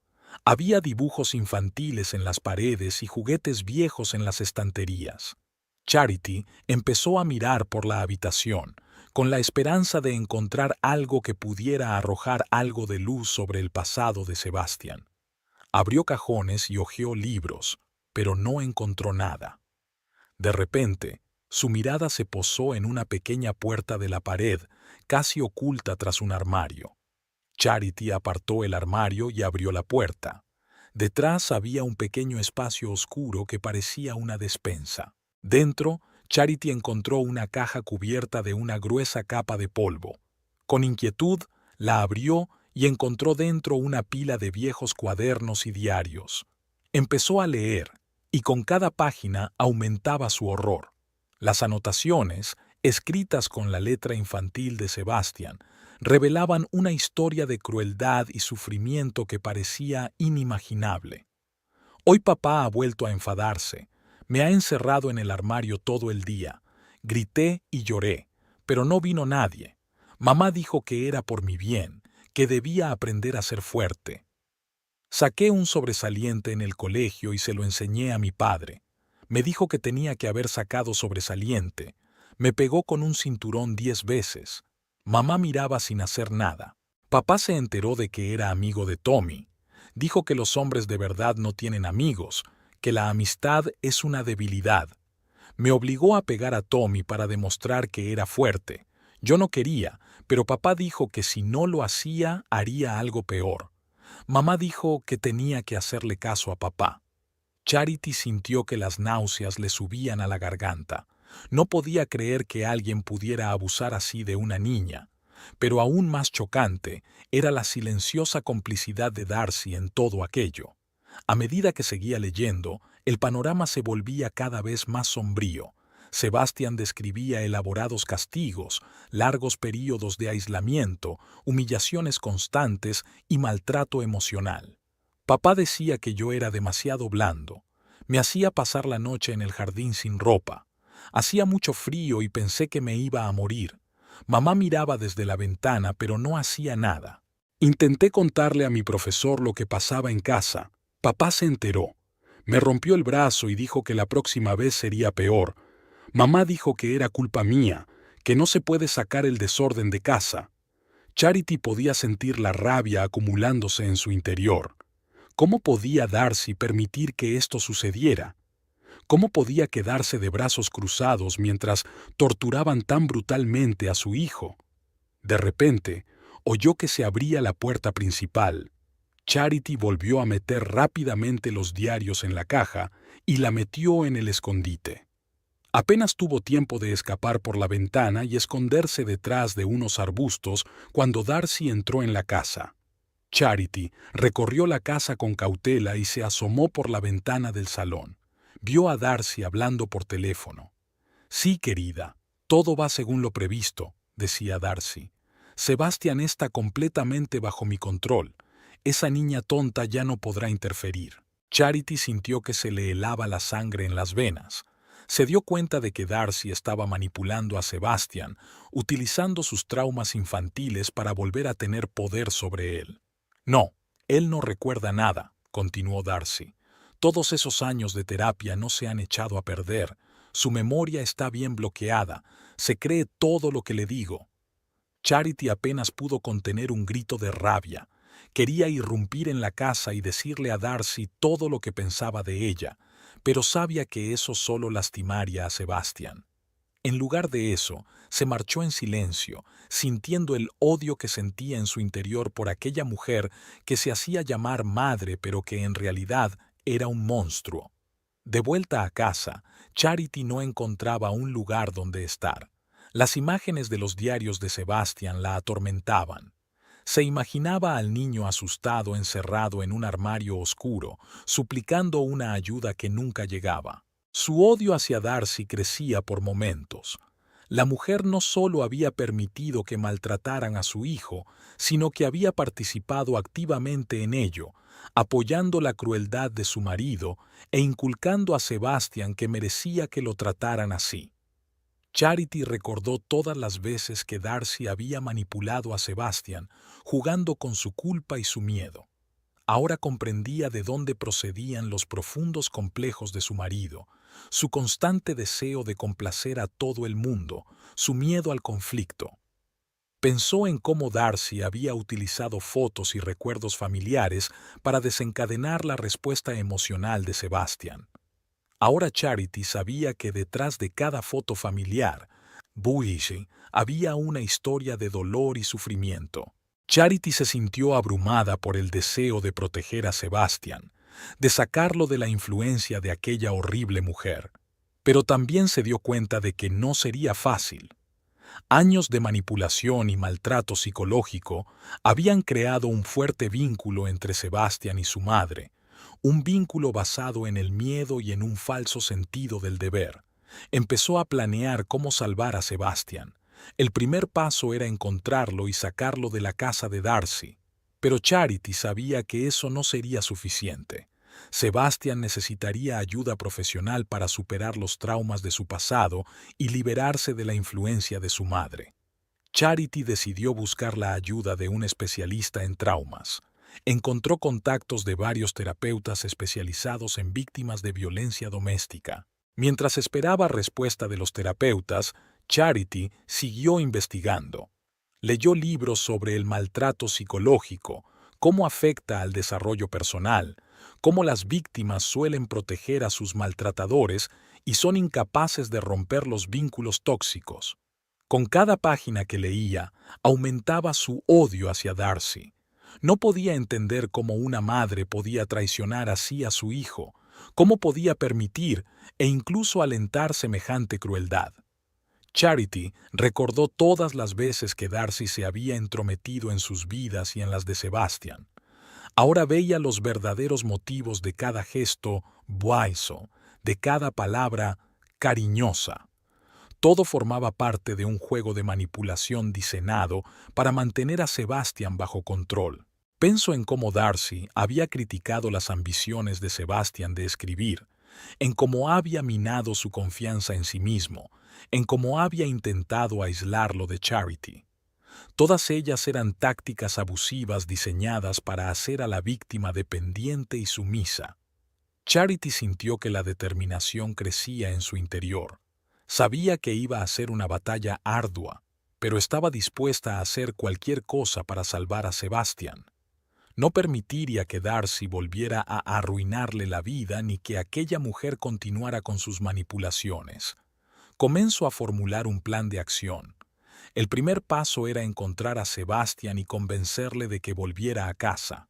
Había dibujos infantiles en las paredes y juguetes viejos en las estanterías. Charity empezó a mirar por la habitación, con la esperanza de encontrar algo que pudiera arrojar algo de luz sobre el pasado de Sebastian. Abrió cajones y hojeó libros, pero no encontró nada. De repente, su mirada se posó en una pequeña puerta de la pared, casi oculta tras un armario. Charity apartó el armario y abrió la puerta. Detrás había un pequeño espacio oscuro que parecía una despensa. Dentro, Charity encontró una caja cubierta de una gruesa capa de polvo. Con inquietud, la abrió y encontró dentro una pila de viejos cuadernos y diarios. Empezó a leer, y con cada página aumentaba su horror. Las anotaciones, escritas con la letra infantil de Sebastian, revelaban una historia de crueldad y sufrimiento que parecía inimaginable. Hoy papá ha vuelto a enfadarse. Me ha encerrado en el armario todo el día. Grité y lloré, pero no vino nadie. Mamá dijo que era por mi bien, que debía aprender a ser fuerte. Saqué un sobresaliente en el colegio y se lo enseñé a mi padre. Me dijo que tenía que haber sacado sobresaliente. Me pegó con un cinturón 10 veces. Mamá miraba sin hacer nada. Papá se enteró de que era amigo de Tommy. Dijo que los hombres de verdad no tienen amigos, que la amistad es una debilidad. Me obligó a pegar a Tommy para demostrar que era fuerte. Yo no quería, pero papá dijo que si no lo hacía, haría algo peor. Mamá dijo que tenía que hacerle caso a papá. Charity sintió que las náuseas le subían a la garganta. No podía creer que alguien pudiera abusar así de una niña. Pero aún más chocante era la silenciosa complicidad de Darcy en todo aquello. A medida que seguía leyendo, el panorama se volvía cada vez más sombrío. Sebastian describía elaborados castigos, largos períodos de aislamiento, humillaciones constantes y maltrato emocional. Papá decía que yo era demasiado blando. Me hacía pasar la noche en el jardín sin ropa. Hacía mucho frío y pensé que me iba a morir. Mamá miraba desde la ventana, pero no hacía nada. Intenté contarle a mi profesor lo que pasaba en casa. Papá se enteró. Me rompió el brazo y dijo que la próxima vez sería peor. Mamá dijo que era culpa mía, que no se puede sacar el desorden de casa. Charity podía sentir la rabia acumulándose en su interior. ¿Cómo podía Darcy permitir que esto sucediera? ¿Cómo podía quedarse de brazos cruzados mientras torturaban tan brutalmente a su hijo? De repente, oyó que se abría la puerta principal. Charity volvió a meter rápidamente los diarios en la caja y la metió en el escondite. Apenas tuvo tiempo de escapar por la ventana y esconderse detrás de unos arbustos cuando Darcy entró en la casa. Charity recorrió la casa con cautela y se asomó por la ventana del salón. Vio a Darcy hablando por teléfono. «Sí, querida, Todo va según lo previsto, decía Darcy. Sebastian está completamente bajo mi control. Esa niña tonta ya no podrá interferir. Charity sintió que se le helaba la sangre en las venas. Se dio cuenta de que Darcy estaba manipulando a Sebastian, utilizando sus traumas infantiles para volver a tener poder sobre él. No, él no recuerda nada, continuó Darcy. Todos esos años de terapia no se han echado a perder. Su memoria está bien bloqueada. Se cree todo lo que le digo. Charity apenas pudo contener un grito de rabia. Quería irrumpir en la casa y decirle a Darcy todo lo que pensaba de ella, pero sabía que eso solo lastimaría a Sebastian. En lugar de eso, se marchó en silencio, sintiendo el odio que sentía en su interior por aquella mujer que se hacía llamar madre, pero que en realidad era un monstruo. De vuelta a casa, Charity no encontraba un lugar donde estar. Las imágenes de los diarios de Sebastian la atormentaban. Se imaginaba al niño asustado encerrado en un armario oscuro, suplicando una ayuda que nunca llegaba. Su odio hacia Darcy crecía por momentos. La mujer no solo había permitido que maltrataran a su hijo, sino que había participado activamente en ello, apoyando la crueldad de su marido e inculcando a Sebastian que merecía que lo trataran así. Charity recordó todas las veces que Darcy había manipulado a Sebastian, jugando con su culpa y su miedo. Ahora comprendía de dónde procedían los profundos complejos de su marido, su constante deseo de complacer a todo el mundo, su miedo al conflicto. Pensó en cómo Darcy había utilizado fotos y recuerdos familiares para desencadenar la respuesta emocional de Sebastian. Ahora Charity sabía que detrás de cada foto familiar, Buishi, había una historia de dolor y sufrimiento. Charity se sintió abrumada por el deseo de proteger a Sebastian, de sacarlo de la influencia de aquella horrible mujer. Pero también se dio cuenta de que no sería fácil. Años de manipulación y maltrato psicológico habían creado un fuerte vínculo entre Sebastian y su madre, un vínculo basado en el miedo y en un falso sentido del deber. Empezó a planear cómo salvar a Sebastian. El primer paso era encontrarlo y sacarlo de la casa de Darcy. Pero Charity sabía que eso no sería suficiente. Sebastian necesitaría ayuda profesional para superar los traumas de su pasado y liberarse de la influencia de su madre. Charity decidió buscar la ayuda de un especialista en traumas. Encontró contactos de varios terapeutas especializados en víctimas de violencia doméstica. Mientras esperaba respuesta de los terapeutas, Charity siguió investigando. Leyó libros sobre el maltrato psicológico, cómo afecta al desarrollo personal, cómo las víctimas suelen proteger a sus maltratadores y son incapaces de romper los vínculos tóxicos. Con cada página que leía, aumentaba su odio hacia Darcy. No podía entender cómo una madre podía traicionar así a su hijo, cómo podía permitir e incluso alentar semejante crueldad. Charity recordó todas las veces que Darcy se había entrometido en sus vidas y en las de Sebastian. Ahora veía los verdaderos motivos de cada gesto buaizo, de cada palabra cariñosa. Todo formaba parte de un juego de manipulación diseñado para mantener a Sebastian bajo control. Pensó en cómo Darcy había criticado las ambiciones de Sebastian de escribir, en cómo había minado su confianza en sí mismo, en cómo había intentado aislarlo de Charity. Todas ellas eran tácticas abusivas diseñadas para hacer a la víctima dependiente y sumisa. Charity sintió que la determinación crecía en su interior. Sabía que iba a ser una batalla ardua, pero estaba dispuesta a hacer cualquier cosa para salvar a Sebastian. No permitiría que Darcy volviera a arruinarle la vida ni que aquella mujer continuara con sus manipulaciones. Comenzó a formular un plan de acción. El primer paso era encontrar a Sebastian y convencerle de que volviera a casa.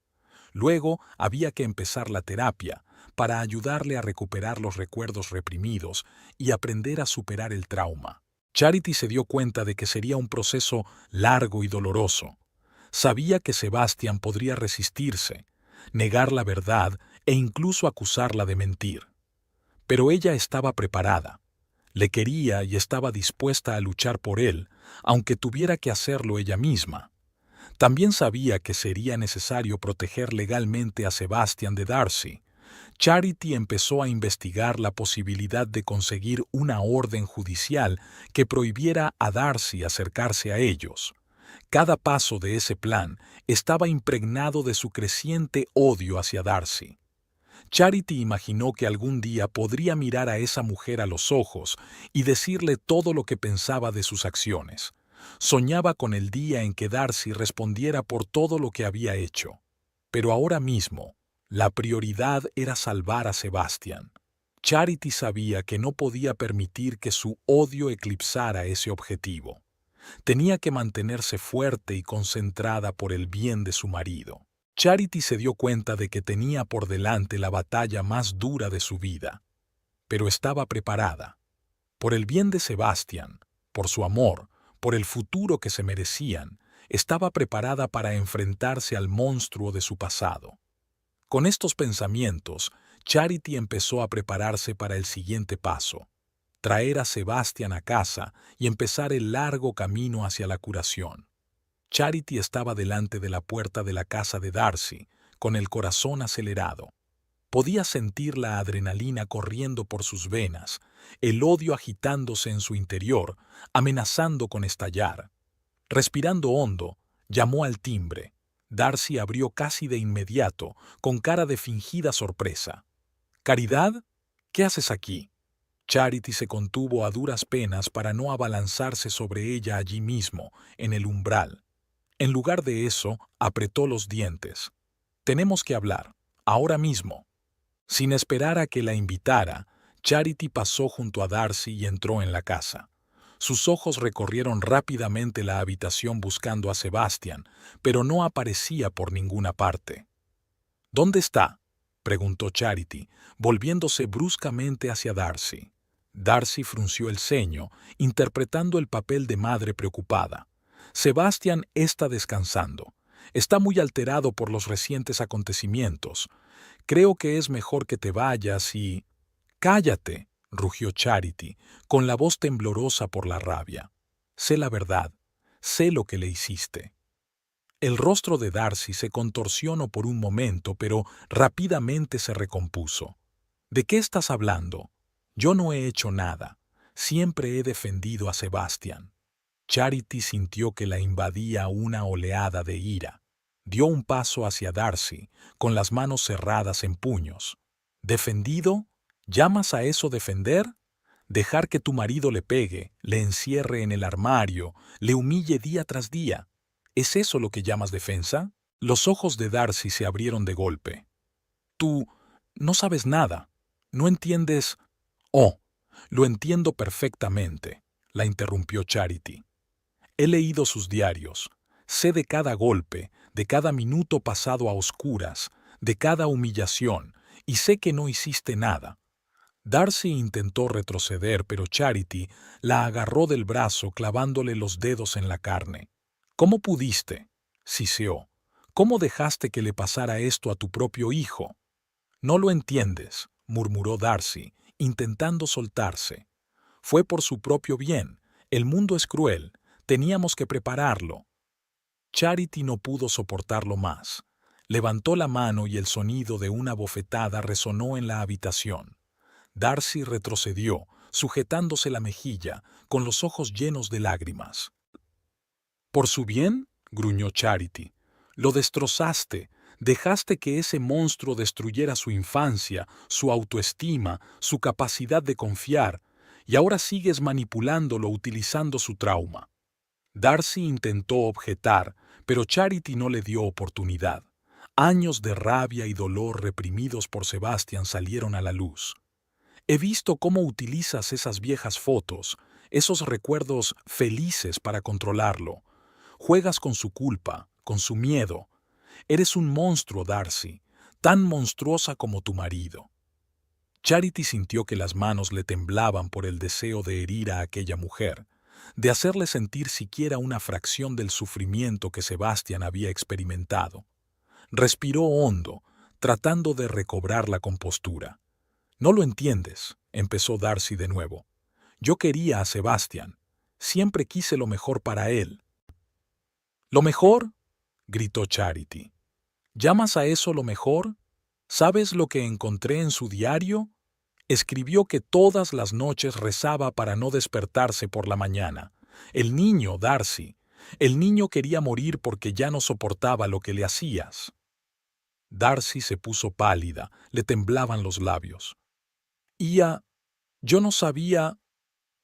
Luego había que empezar la terapia para ayudarle a recuperar los recuerdos reprimidos y aprender a superar el trauma. Charity se dio cuenta de que sería un proceso largo y doloroso. Sabía que Sebastian podría resistirse, negar la verdad e incluso acusarla de mentir. Pero ella estaba preparada. Le quería y estaba dispuesta a luchar por él, aunque tuviera que hacerlo ella misma. También sabía que sería necesario proteger legalmente a Sebastian de Darcy. Charity empezó a investigar la posibilidad de conseguir una orden judicial que prohibiera a Darcy acercarse a ellos. Cada paso de ese plan estaba impregnado de su creciente odio hacia Darcy. Charity imaginó que algún día podría mirar a esa mujer a los ojos y decirle todo lo que pensaba de sus acciones. Soñaba con el día en que Darcy respondiera por todo lo que había hecho. Pero ahora mismo, la prioridad era salvar a Sebastian. Charity sabía que no podía permitir que su odio eclipsara ese objetivo. Tenía que mantenerse fuerte y concentrada por el bien de su marido. Charity se dio cuenta de que tenía por delante la batalla más dura de su vida, pero estaba preparada. Por el bien de Sebastian, por su amor, por el futuro que se merecían, estaba preparada para enfrentarse al monstruo de su pasado. Con estos pensamientos, Charity empezó a prepararse para el siguiente paso: traer a Sebastian a casa y empezar el largo camino hacia la curación. Charity estaba delante de la puerta de la casa de Darcy, con el corazón acelerado. Podía sentir la adrenalina corriendo por sus venas, el odio agitándose en su interior, amenazando con estallar. Respirando hondo, llamó al timbre. Darcy abrió casi de inmediato, con cara de fingida sorpresa. «¿Caridad? ¿Qué haces aquí?» Charity se contuvo a duras penas para no abalanzarse sobre ella allí mismo, en el umbral. En lugar de eso, apretó los dientes. «Tenemos que hablar, ahora mismo». Sin esperar a que la invitara, Charity pasó junto a Darcy y entró en la casa. Sus ojos recorrieron rápidamente la habitación buscando a Sebastian, pero no aparecía por ninguna parte. «¿Dónde está?», preguntó Charity, volviéndose bruscamente hacia Darcy. Darcy frunció el ceño, interpretando el papel de madre preocupada. «Sebastian está descansando. Está muy alterado por los recientes acontecimientos. Creo que es mejor que te vayas y...» «Cállate», rugió Charity, con la voz temblorosa por la rabia. «Sé la verdad. Sé lo que le hiciste». El rostro de Darcy se contorsionó por un momento, pero rápidamente se recompuso. «¿De qué estás hablando? Yo no he hecho nada. Siempre he defendido a Sebastian». Charity sintió que la invadía una oleada de ira. Dio un paso hacia Darcy, con las manos cerradas en puños. «¿Defendido? ¿Llamas a eso defender? Dejar que tu marido le pegue, le encierre en el armario, le humille día tras día. ¿Es eso lo que llamas defensa?» Los ojos de Darcy se abrieron de golpe. «Tú no sabes nada. No entiendes...» «Oh, lo entiendo perfectamente», la interrumpió Charity. «He leído sus diarios. Sé de cada golpe, de cada minuto pasado a oscuras, de cada humillación, y sé que no hiciste nada». Darcy intentó retroceder, pero Charity la agarró del brazo clavándole los dedos en la carne. «¿Cómo pudiste?», siseó. «¿Cómo dejaste que le pasara esto a tu propio hijo?» «No lo entiendes», murmuró Darcy, intentando soltarse. «Fue por su propio bien. El mundo es cruel. Teníamos que prepararlo». Charity no pudo soportarlo más. Levantó la mano y el sonido de una bofetada resonó en la habitación. Darcy retrocedió, sujetándose la mejilla, con los ojos llenos de lágrimas. «¿Por su bien?», gruñó Charity. «Lo destrozaste. Dejaste que ese monstruo destruyera su infancia, su autoestima, su capacidad de confiar, y ahora sigues manipulándolo utilizando su trauma». Darcy intentó objetar, pero Charity no le dio oportunidad. Años de rabia y dolor reprimidos por Sebastian salieron a la luz. «He visto cómo utilizas esas viejas fotos, esos recuerdos felices para controlarlo. Juegas con su culpa, con su miedo. Eres un monstruo, Darcy, tan monstruosa como tu marido». Charity sintió que las manos le temblaban por el deseo de herir a aquella mujer, de hacerle sentir siquiera una fracción del sufrimiento que Sebastian había experimentado. Respiró hondo, tratando de recobrar la compostura. «No lo entiendes», empezó Darcy de nuevo. Yo quería a Sebastian. Siempre quise lo mejor para él. ¿Lo mejor?, gritó Charity. ¿Llamas a eso lo mejor? ¿Sabes lo que encontré en su diario? Escribió que todas las noches rezaba para no despertarse por la mañana. El niño, Darcy. El niño quería morir porque ya no soportaba lo que le hacías. Darcy se puso pálida, le temblaban los labios. Yo no sabía.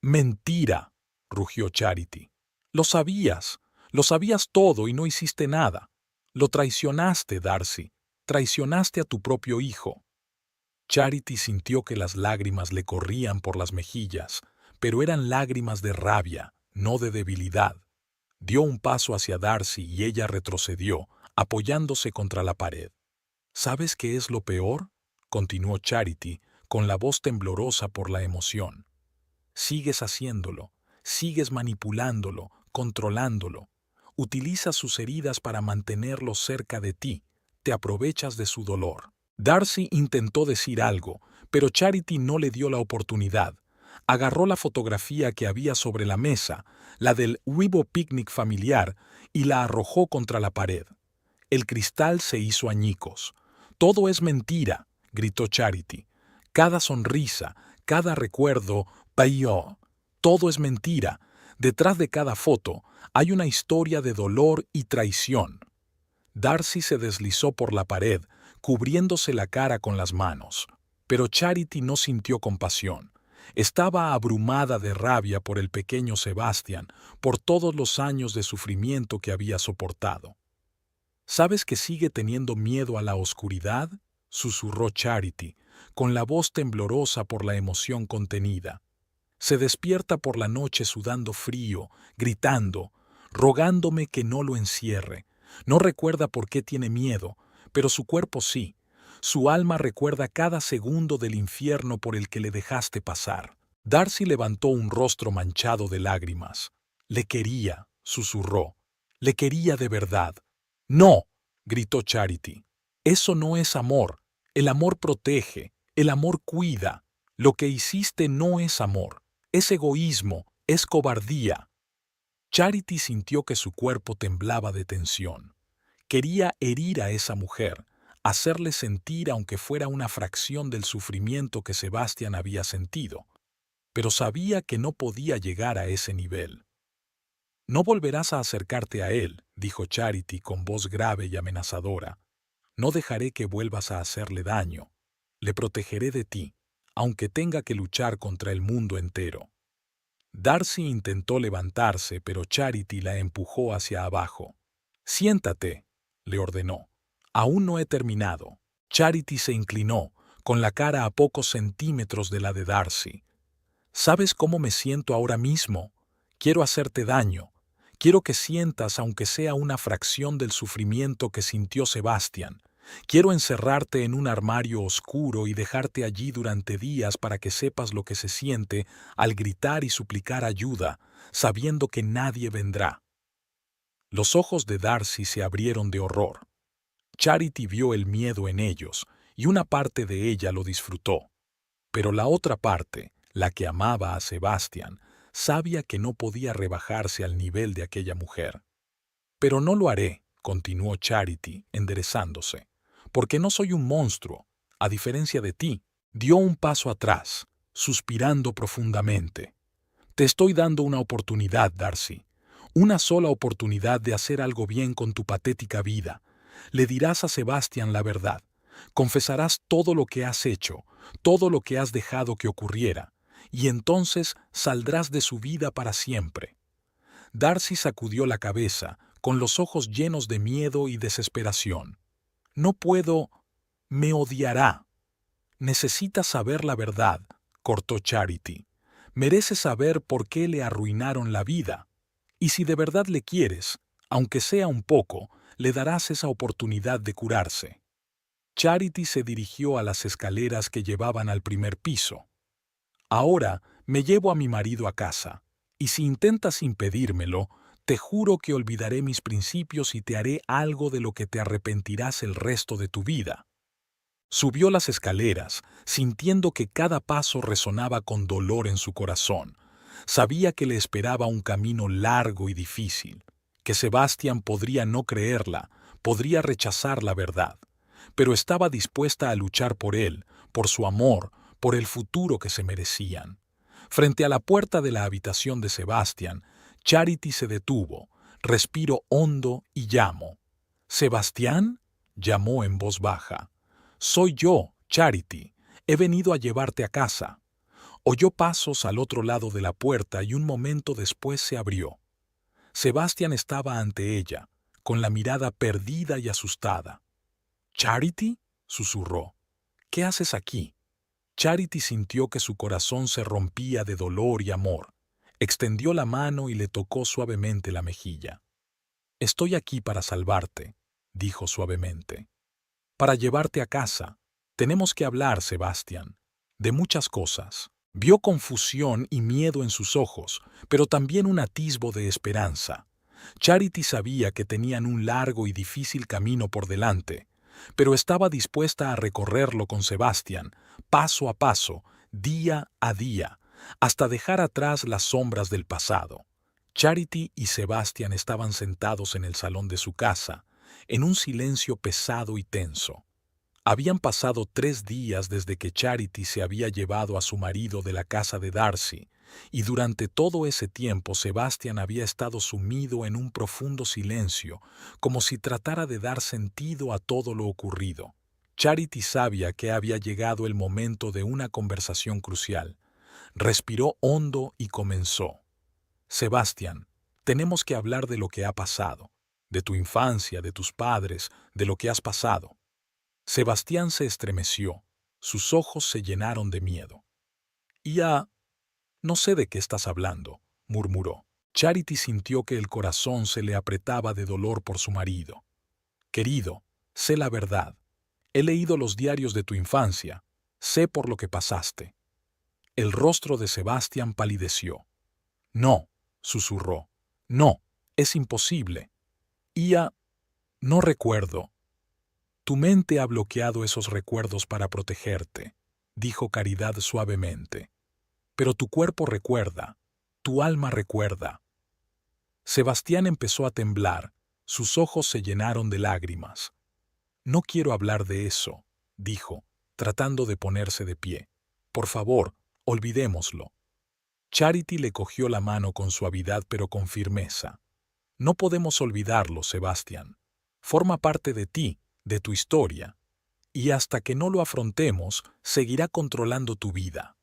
Mentira, rugió Charity. Lo sabías todo y no hiciste nada. Lo traicionaste, Darcy. Traicionaste a tu propio hijo. Charity sintió que las lágrimas le corrían por las mejillas, pero eran lágrimas de rabia, no de debilidad. Dio un paso hacia Darcy y ella retrocedió, apoyándose contra la pared. ¿Sabes qué es lo peor?, continuó Charity, con la voz temblorosa por la emoción. Sigues haciéndolo, sigues manipulándolo, controlándolo. Utilizas sus heridas para mantenerlo cerca de ti. Te aprovechas de su dolor. Darcy intentó decir algo, pero Charity no le dio la oportunidad. Agarró la fotografía que había sobre la mesa, la del Weibo picnic familiar, y la arrojó contra la pared. El cristal se hizo añicos. «Todo es mentira», gritó Charity. «Cada sonrisa, cada recuerdo, payo. Todo es mentira. Detrás de cada foto hay una historia de dolor y traición». Darcy se deslizó por la pared, cubriéndose la cara con las manos. Pero Charity no sintió compasión. Estaba abrumada de rabia por el pequeño Sebastian, por todos los años de sufrimiento que había soportado. ¿Sabes que sigue teniendo miedo a la oscuridad?, susurró Charity, con la voz temblorosa por la emoción contenida. Se despierta por la noche sudando frío, gritando, rogándome que no lo encierre. No recuerda por qué tiene miedo, pero su cuerpo sí. Su alma recuerda cada segundo del infierno por el que le dejaste pasar. Darcy levantó un rostro manchado de lágrimas. Le quería, susurró. Le quería de verdad. «No», gritó Charity. «Eso no es amor. El amor protege, el amor cuida. Lo que hiciste no es amor. Es egoísmo, es cobardía». Charity sintió que su cuerpo temblaba de tensión. Quería herir a esa mujer, hacerle sentir aunque fuera una fracción del sufrimiento que Sebastian había sentido, pero sabía que no podía llegar a ese nivel. «No volverás a acercarte a él», dijo Charity con voz grave y amenazadora. «No dejaré que vuelvas a hacerle daño. Le protegeré de ti, aunque tenga que luchar contra el mundo entero». Darcy intentó levantarse, pero Charity la empujó hacia abajo. «Siéntate», le ordenó. «Aún no he terminado». Charity se inclinó, con la cara a pocos centímetros de la de Darcy. «¿Sabes cómo me siento ahora mismo? Quiero hacerte daño. Quiero que sientas aunque sea una fracción del sufrimiento que sintió Sebastian. Quiero encerrarte en un armario oscuro y dejarte allí durante días para que sepas lo que se siente al gritar y suplicar ayuda, sabiendo que nadie vendrá». Los ojos de Darcy se abrieron de horror. Charity vio el miedo en ellos, y una parte de ella lo disfrutó. Pero la otra parte, la que amaba a Sebastian, sabía que no podía rebajarse al nivel de aquella mujer. «Pero no lo haré», continuó Charity, enderezándose, «porque no soy un monstruo, a diferencia de ti». Dio un paso atrás, suspirando profundamente. «Te estoy dando una oportunidad, Darcy. Una sola oportunidad de hacer algo bien con tu patética vida. Le dirás a Sebastian la verdad. Confesarás todo lo que has hecho, todo lo que has dejado que ocurriera, y entonces saldrás de su vida para siempre». Darcy sacudió la cabeza, con los ojos llenos de miedo y desesperación. «No puedo. Me odiará». «Necesitas saber la verdad», cortó Charity. «Mereces saber por qué le arruinaron la vida. Y si de verdad le quieres, aunque sea un poco, le darás esa oportunidad de curarse». Charity se dirigió a las escaleras que llevaban al primer piso. «Ahora me llevo a mi marido a casa, y si intentas impedírmelo, te juro que olvidaré mis principios y te haré algo de lo que te arrepentirás el resto de tu vida». Subió las escaleras, sintiendo que cada paso resonaba con dolor en su corazón. Sabía que le esperaba un camino largo y difícil, que Sebastián podría no creerla, podría rechazar la verdad, pero estaba dispuesta a luchar por él, por su amor, por el futuro que se merecían. Frente a la puerta de la habitación de Sebastián, Charity se detuvo, respiró hondo y llamó. «¿Sebastián?», llamó en voz baja. «Soy yo, Charity. He venido a llevarte a casa». Oyó pasos al otro lado de la puerta y un momento después se abrió. Sebastián estaba ante ella, con la mirada perdida y asustada. «¿Charity?», susurró. «¿Qué haces aquí?». Charity sintió que su corazón se rompía de dolor y amor. Extendió la mano y le tocó suavemente la mejilla. «Estoy aquí para salvarte», dijo suavemente. «Para llevarte a casa. Tenemos que hablar, Sebastián, de muchas cosas». Vio confusión y miedo en sus ojos, pero también un atisbo de esperanza. Charity sabía que tenían un largo y difícil camino por delante, pero estaba dispuesta a recorrerlo con Sebastián, paso a paso, día a día, hasta dejar atrás las sombras del pasado. Charity y Sebastián estaban sentados en el salón de su casa, en un silencio pesado y tenso. Habían pasado 3 días desde que Charity se había llevado a su marido de la casa de Darcy, y durante todo ese tiempo Sebastián había estado sumido en un profundo silencio, como si tratara de dar sentido a todo lo ocurrido. Charity sabía que había llegado el momento de una conversación crucial. Respiró hondo y comenzó. «Sebastián, tenemos que hablar de lo que ha pasado, de tu infancia, de tus padres, de lo que has pasado». Sebastián se estremeció, sus ojos se llenaron de miedo. «No sé de qué estás hablando», murmuró. Charity sintió que el corazón se le apretaba de dolor por su marido. «Querido, sé la verdad. He leído los diarios de tu infancia. Sé por lo que pasaste». El rostro de Sebastián palideció. «No», susurró. «No, es imposible». «No recuerdo». «Tu mente ha bloqueado esos recuerdos para protegerte», dijo Caridad suavemente. «Pero tu cuerpo recuerda, tu alma recuerda». Sebastián empezó a temblar, sus ojos se llenaron de lágrimas. «No quiero hablar de eso», dijo, tratando de ponerse de pie. «Por favor, olvidémoslo». Charity le cogió la mano con suavidad pero con firmeza. «No podemos olvidarlo, Sebastián. Forma parte de ti, de tu historia, y hasta que no lo afrontemos, seguirá controlando tu vida».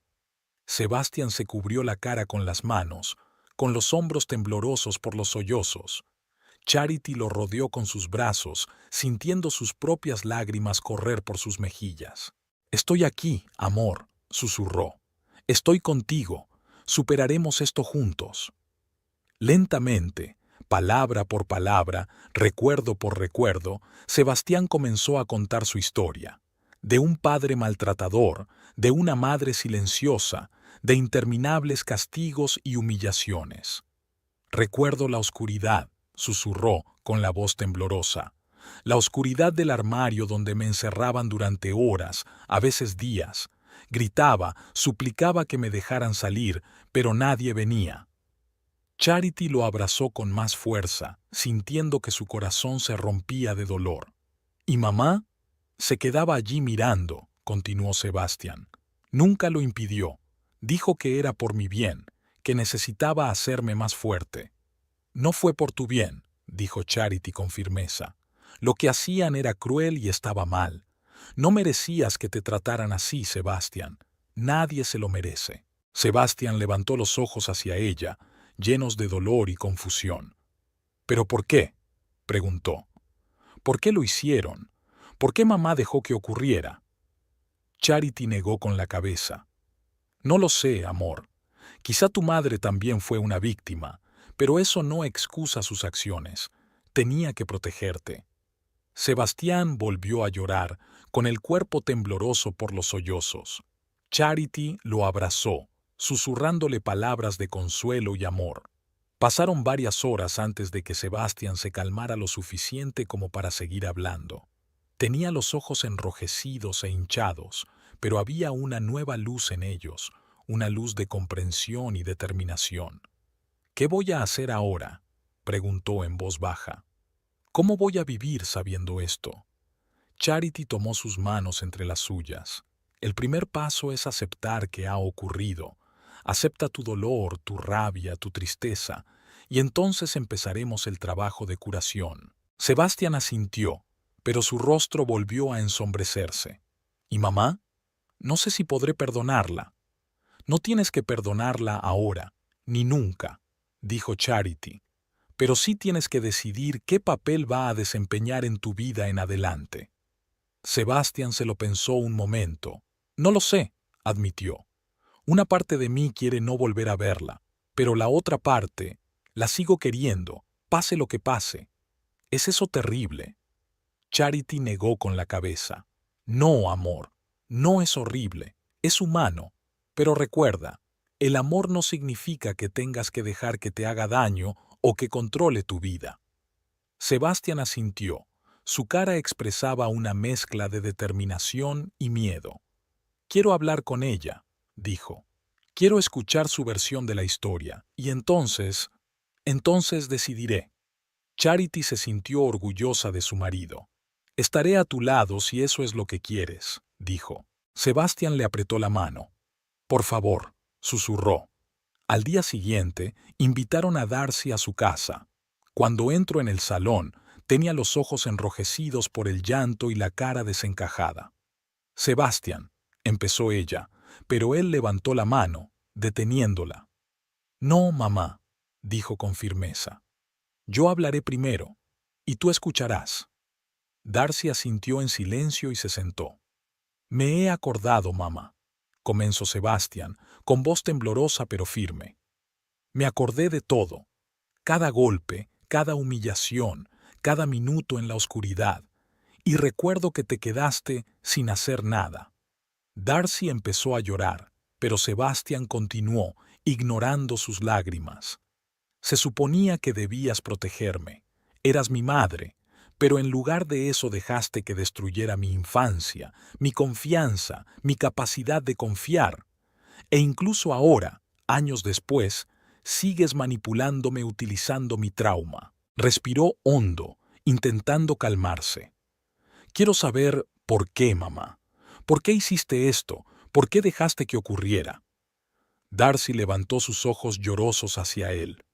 Sebastián se cubrió la cara con las manos, con los hombros temblorosos por los sollozos. Charity lo rodeó con sus brazos, sintiendo sus propias lágrimas correr por sus mejillas. «Estoy aquí, amor», susurró. «Estoy contigo. Superaremos esto juntos». Lentamente, palabra por palabra, recuerdo por recuerdo, Sebastián comenzó a contar su historia. De un padre maltratador, de una madre silenciosa, de interminables castigos y humillaciones. «Recuerdo la oscuridad», susurró con la voz temblorosa. «La oscuridad del armario donde me encerraban durante horas, a veces días. Gritaba, suplicaba que me dejaran salir, pero nadie venía». Charity lo abrazó con más fuerza, sintiendo que su corazón se rompía de dolor. «¿Y mamá?». «Se quedaba allí mirando», continuó Sebastián. «Nunca lo impidió. Dijo que era por mi bien, que necesitaba hacerme más fuerte». «No fue por tu bien», dijo Charity con firmeza. «Lo que hacían era cruel y estaba mal. No merecías que te trataran así, Sebastián. Nadie se lo merece». Sebastián levantó los ojos hacia ella, llenos de dolor y confusión. «¿Pero por qué?», preguntó. «¿Por qué lo hicieron? ¿Por qué mamá dejó que ocurriera?». Charity negó con la cabeza. «No lo sé, amor. Quizá tu madre también fue una víctima, pero eso no excusa sus acciones. Tenía que protegerte». Sebastián volvió a llorar, con el cuerpo tembloroso por los sollozos. Charity lo abrazó, susurrándole palabras de consuelo y amor. Pasaron varias horas antes de que Sebastián se calmara lo suficiente como para seguir hablando. Tenía los ojos enrojecidos e hinchados, pero había una nueva luz en ellos, una luz de comprensión y determinación. ¿Qué voy a hacer ahora?, preguntó en voz baja. ¿Cómo voy a vivir sabiendo esto? Charity tomó sus manos entre las suyas. El primer paso es aceptar que ha ocurrido. Acepta tu dolor, tu rabia, tu tristeza, y entonces empezaremos el trabajo de curación. Sebastián asintió, pero su rostro volvió a ensombrecerse. ¿Y mamá? No sé si podré perdonarla. No tienes que perdonarla ahora, ni nunca, dijo Charity, pero sí tienes que decidir qué papel va a desempeñar en tu vida en adelante. Sebastián se lo pensó un momento. No lo sé, admitió. Una parte de mí quiere no volver a verla, pero la otra parte, la sigo queriendo, pase lo que pase. ¿Es eso terrible? Charity negó con la cabeza. No, amor, no es horrible, es humano. Pero recuerda, el amor no significa que tengas que dejar que te haga daño o que controle tu vida. Sebastián asintió. Su cara expresaba una mezcla de determinación y miedo. Quiero hablar con ella, dijo. Quiero escuchar su versión de la historia, y entonces decidiré. Charity se sintió orgullosa de su marido. Estaré a tu lado si eso es lo que quieres, dijo. Sebastián le apretó la mano. Por favor, susurró. Al día siguiente, invitaron a Darcy a su casa. Cuando entró en el salón, tenía los ojos enrojecidos por el llanto y la cara desencajada. Sebastián, empezó ella, pero él levantó la mano, deteniéndola. No, mamá, dijo con firmeza. Yo hablaré primero, y tú escucharás. Darcy asintió en silencio y se sentó. Me he acordado, mamá, comenzó Sebastián, con voz temblorosa pero firme. Me acordé de todo, cada golpe, cada humillación, cada minuto en la oscuridad, y recuerdo que te quedaste sin hacer nada. Darcy empezó a llorar, pero Sebastián continuó, ignorando sus lágrimas. Se suponía que debías protegerme. Eras mi madre, pero en lugar de eso dejaste que destruyera mi infancia, mi confianza, mi capacidad de confiar. E incluso ahora, años después, sigues manipulándome utilizando mi trauma. Respiró hondo, intentando calmarse. Quiero saber por qué, mamá. ¿Por qué hiciste esto? ¿Por qué dejaste que ocurriera? Darcy levantó sus ojos llorosos hacia él.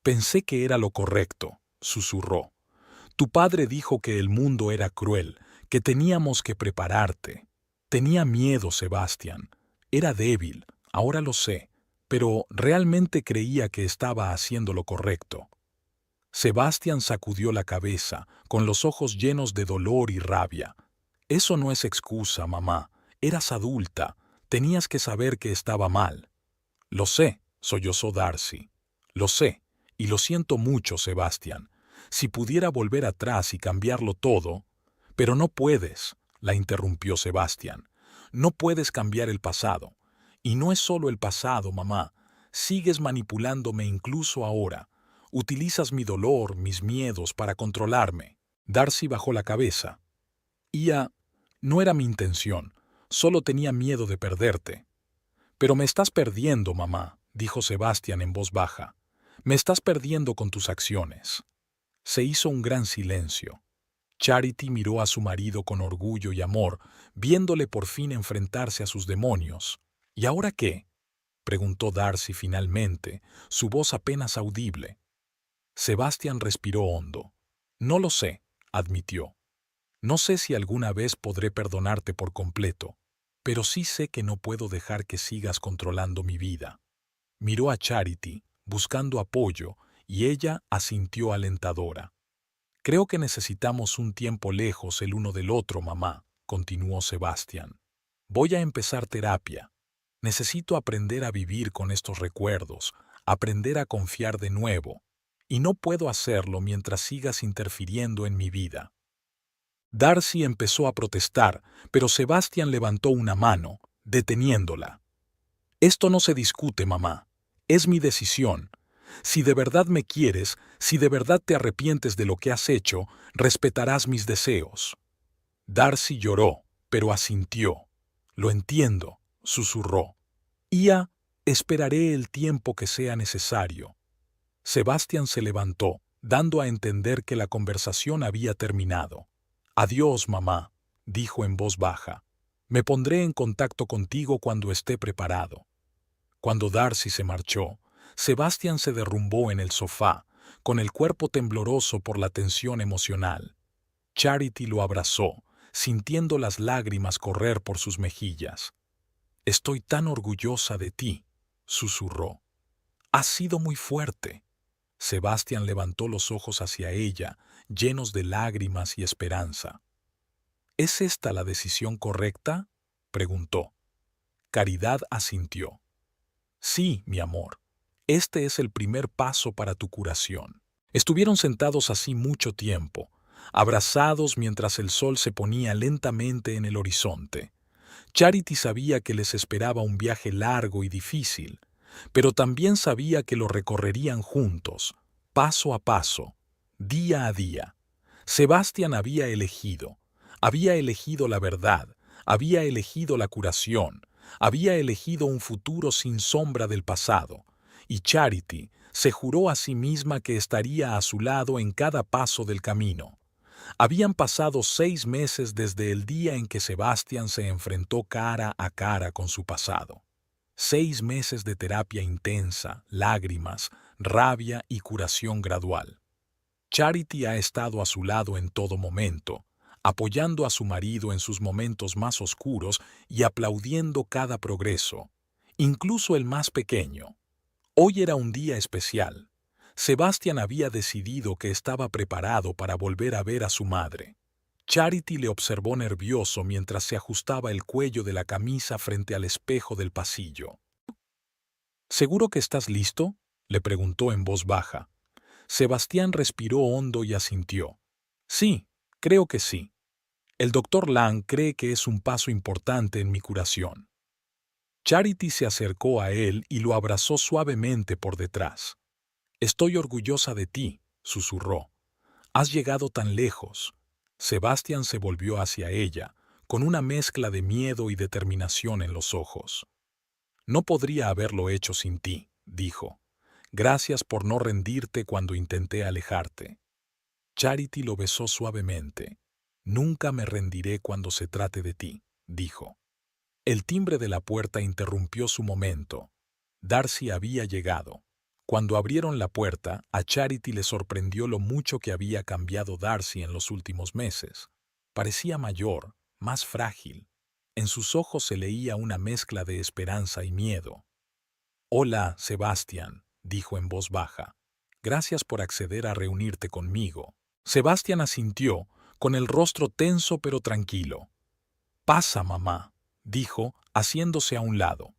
Pensé que era lo correcto, susurró. Tu padre dijo que el mundo era cruel, que teníamos que prepararte. Tenía miedo, Sebastián. Era débil, ahora lo sé, pero realmente creía que estaba haciendo lo correcto. Sebastián sacudió la cabeza, con los ojos llenos de dolor y rabia. Eso no es excusa, mamá. Eras adulta. Tenías que saber que estaba mal. Lo sé, sollozó Darcy. Lo sé, y lo siento mucho, Sebastián. Si pudiera volver atrás y cambiarlo todo... Pero no puedes, la interrumpió Sebastián. No puedes cambiar el pasado. Y no es solo el pasado, mamá. Sigues manipulándome incluso ahora. Utilizas mi dolor, mis miedos para controlarme. Darcy bajó la cabeza. No era mi intención. Solo tenía miedo de perderte. Pero me estás perdiendo, mamá, dijo Sebastián en voz baja. Me estás perdiendo con tus acciones. Se hizo un gran silencio. Charity miró a su marido con orgullo y amor, viéndole por fin enfrentarse a sus demonios. ¿Y ahora qué?, preguntó Darcy finalmente, su voz apenas audible. Sebastián respiró hondo. No lo sé, admitió. No sé si alguna vez podré perdonarte por completo, pero sí sé que no puedo dejar que sigas controlando mi vida. Miró a Charity, buscando apoyo, y ella asintió alentadora. Creo que necesitamos un tiempo lejos el uno del otro, mamá, continuó Sebastián. Voy a empezar terapia. Necesito aprender a vivir con estos recuerdos, aprender a confiar de nuevo, y no puedo hacerlo mientras sigas interfiriendo en mi vida. Darcy empezó a protestar, pero Sebastián levantó una mano, deteniéndola. Esto no se discute, mamá. Es mi decisión. Si de verdad me quieres, si de verdad te arrepientes de lo que has hecho, respetarás mis deseos. Darcy lloró, pero asintió. Lo entiendo, susurró. Ia, esperaré el tiempo que sea necesario. Sebastián se levantó, dando a entender que la conversación había terminado. Adiós, mamá, dijo en voz baja. Me pondré en contacto contigo cuando esté preparado. Cuando Darcy se marchó, Sebastián se derrumbó en el sofá, con el cuerpo tembloroso por la tensión emocional. Charity lo abrazó, sintiendo las lágrimas correr por sus mejillas. Estoy tan orgullosa de ti, susurró. Has sido muy fuerte. Sebastián levantó los ojos hacia ella, llenos de lágrimas y esperanza. ¿Es esta la decisión correcta?, preguntó. Caridad asintió. Sí, mi amor. Este es el primer paso para tu curación. Estuvieron sentados así mucho tiempo, abrazados mientras el sol se ponía lentamente en el horizonte. Charity sabía que les esperaba un viaje largo y difícil, pero también sabía que lo recorrerían juntos, paso a paso, día a día. Sebastián había elegido la verdad, había elegido la curación, había elegido un futuro sin sombra del pasado, y Charity se juró a sí misma que estaría a su lado en cada paso del camino. Habían pasado 6 meses desde el día en que Sebastián se enfrentó cara a cara con su pasado. 6 meses de terapia intensa, lágrimas, rabia y curación gradual. Charity ha estado a su lado en todo momento, apoyando a su marido en sus momentos más oscuros y aplaudiendo cada progreso, incluso el más pequeño. Hoy era un día especial. Sebastián había decidido que estaba preparado para volver a ver a su madre. Charity le observó nervioso mientras se ajustaba el cuello de la camisa frente al espejo del pasillo. ¿Seguro que estás listo?, le preguntó en voz baja. Sebastián respiró hondo y asintió. Sí, creo que sí. El doctor Lang cree que es un paso importante en mi curación. Charity se acercó a él y lo abrazó suavemente por detrás. Estoy orgullosa de ti, susurró. Has llegado tan lejos. Sebastián se volvió hacia ella, con una mezcla de miedo y determinación en los ojos. No podría haberlo hecho sin ti, dijo. Gracias por no rendirte cuando intenté alejarte. Charity lo besó suavemente. Nunca me rendiré cuando se trate de ti, dijo. El timbre de la puerta interrumpió su momento. Darcy había llegado. Cuando abrieron la puerta, a Charity le sorprendió lo mucho que había cambiado Darcy en los últimos meses. Parecía mayor, más frágil. En sus ojos se leía una mezcla de esperanza y miedo. «Hola, Sebastián», dijo en voz baja. «Gracias por acceder a reunirte conmigo». Sebastián asintió, con el rostro tenso pero tranquilo. «Pasa, mamá», dijo, haciéndose a un lado.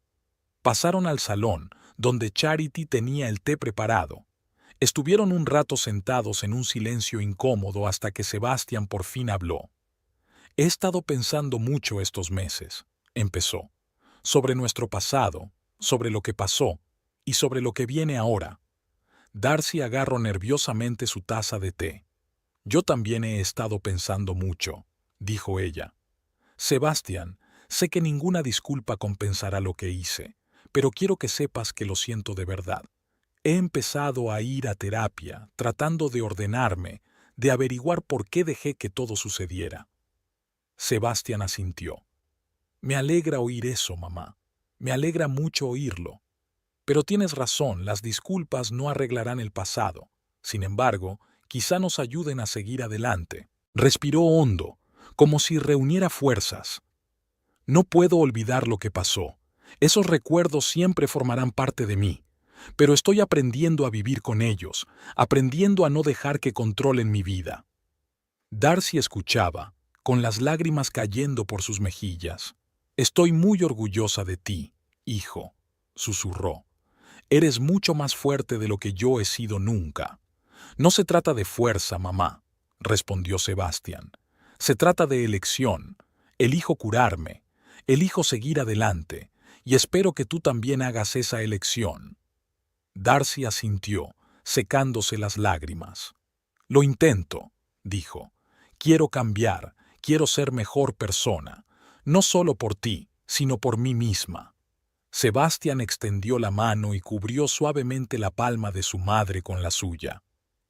Pasaron al salón, donde Charity tenía el té preparado. Estuvieron un rato sentados en un silencio incómodo hasta que Sebastián por fin habló. «He estado pensando mucho estos meses», empezó, «sobre nuestro pasado, sobre lo que pasó y sobre lo que viene ahora». Darcy agarró nerviosamente su taza de té. «Yo también he estado pensando mucho», dijo ella. «Sebastián, sé que ninguna disculpa compensará lo que hice, pero quiero que sepas que lo siento de verdad. He empezado a ir a terapia, tratando de ordenarme, de averiguar por qué dejé que todo sucediera». Sebastián asintió. «Me alegra oír eso, mamá. Me alegra mucho oírlo. Pero tienes razón, las disculpas no arreglarán el pasado. Sin embargo, quizá nos ayuden a seguir adelante». Respiró hondo, como si reuniera fuerzas. «No puedo olvidar lo que pasó. Esos recuerdos siempre formarán parte de mí. Pero estoy aprendiendo a vivir con ellos, aprendiendo a no dejar que controlen mi vida». Darcy escuchaba, con las lágrimas cayendo por sus mejillas. «Estoy muy orgullosa de ti, hijo», susurró. «Eres mucho más fuerte de lo que yo he sido nunca». «No se trata de fuerza, mamá», respondió Sebastián. «Se trata de elección. Elijo curarme, elijo seguir adelante, y espero que tú también hagas esa elección». Darcy asintió, secándose las lágrimas. Lo intento, dijo. Quiero cambiar, quiero ser mejor persona, no solo por ti, sino por mí misma. Sebastián extendió la mano y cubrió suavemente la palma de su madre con la suya.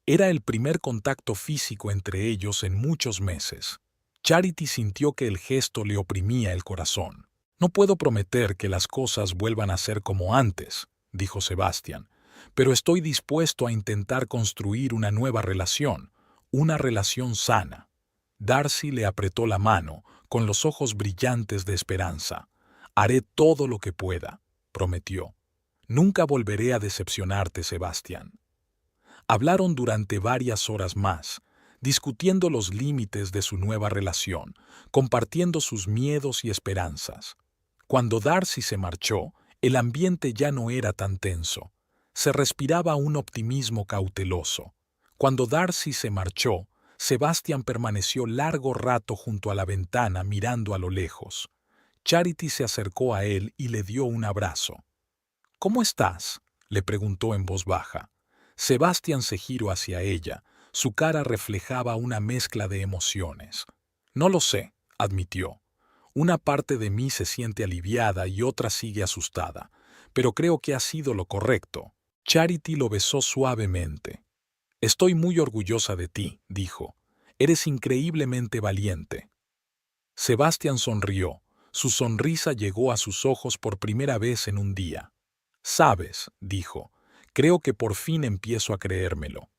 Era el primer contacto físico entre ellos en muchos meses. Charity sintió que el gesto le oprimía el corazón. No puedo prometer que las cosas vuelvan a ser como antes, dijo Sebastián, pero estoy dispuesto a intentar construir una nueva relación, una relación sana. Darcy le apretó la mano, con los ojos brillantes de esperanza. Haré todo lo que pueda, prometió. Nunca volveré a decepcionarte, Sebastián. Hablaron durante varias horas más, discutiendo los límites de su nueva relación, compartiendo sus miedos y esperanzas. Cuando Darcy se marchó, el ambiente ya no era tan tenso. Se respiraba un optimismo cauteloso. Cuando Darcy se marchó, Sebastián permaneció largo rato junto a la ventana mirando a lo lejos. Charity se acercó a él y le dio un abrazo. «¿Cómo estás?», le preguntó en voz baja. Sebastián se giró hacia ella. Su cara reflejaba una mezcla de emociones. «No lo sé», admitió. «Una parte de mí se siente aliviada y otra sigue asustada, pero creo que ha sido lo correcto». Charity lo besó suavemente. «Estoy muy orgullosa de ti», dijo. «Eres increíblemente valiente». Sebastián sonrió. Su sonrisa llegó a sus ojos por primera vez en un día. «Sabes», dijo, «creo que por fin empiezo a creérmelo».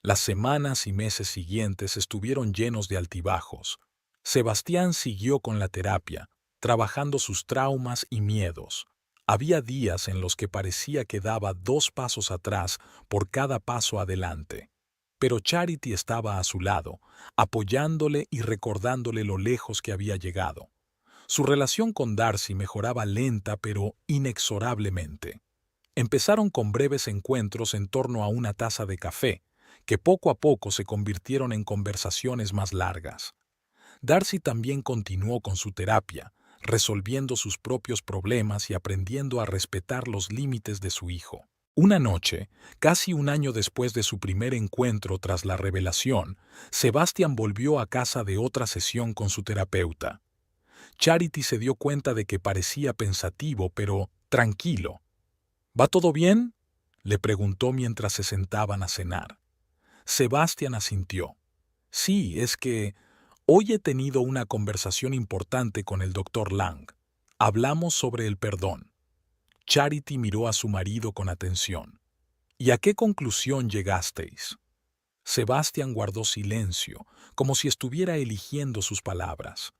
Las semanas y meses siguientes estuvieron llenos de altibajos. Sebastián siguió con la terapia, trabajando sus traumas y miedos. Había días en los que parecía que daba 2 pasos atrás por cada paso adelante. Pero Charity estaba a su lado, apoyándole y recordándole lo lejos que había llegado. Su relación con Darcy mejoraba lenta pero inexorablemente. Empezaron con breves encuentros en torno a una taza de café, que poco a poco se convirtieron en conversaciones más largas. Darcy también continuó con su terapia, resolviendo sus propios problemas y aprendiendo a respetar los límites de su hijo. Una noche, casi un año después de su primer encuentro tras la revelación, Sebastián volvió a casa de otra sesión con su terapeuta. Charity se dio cuenta de que parecía pensativo, pero tranquilo. «¿Va todo bien?», le preguntó mientras se sentaban a cenar. Sebastián asintió. «Sí, es que hoy he tenido una conversación importante con el doctor Lang. Hablamos sobre el perdón». Charity miró a su marido con atención. «¿Y a qué conclusión llegasteis?». Sebastián guardó silencio, como si estuviera eligiendo sus palabras.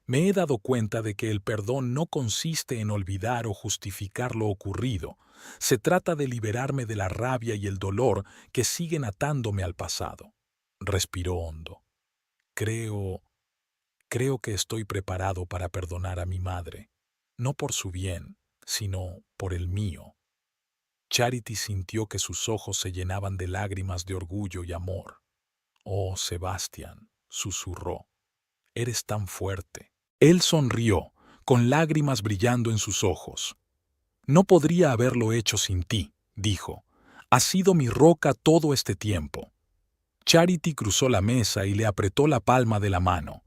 «Me he dado cuenta de que el perdón no consiste en olvidar o justificar lo ocurrido. Se trata de liberarme de la rabia y el dolor que siguen atándome al pasado». Respiró hondo. Creo que estoy preparado para perdonar a mi madre, no por su bien, sino por el mío». Charity sintió que sus ojos se llenaban de lágrimas de orgullo y amor. «Oh, Sebastián», susurró, «eres tan fuerte». Él sonrió, con lágrimas brillando en sus ojos. «No podría haberlo hecho sin ti», dijo. «Has sido mi roca todo este tiempo». Charity cruzó la mesa y le apretó la palma de la mano.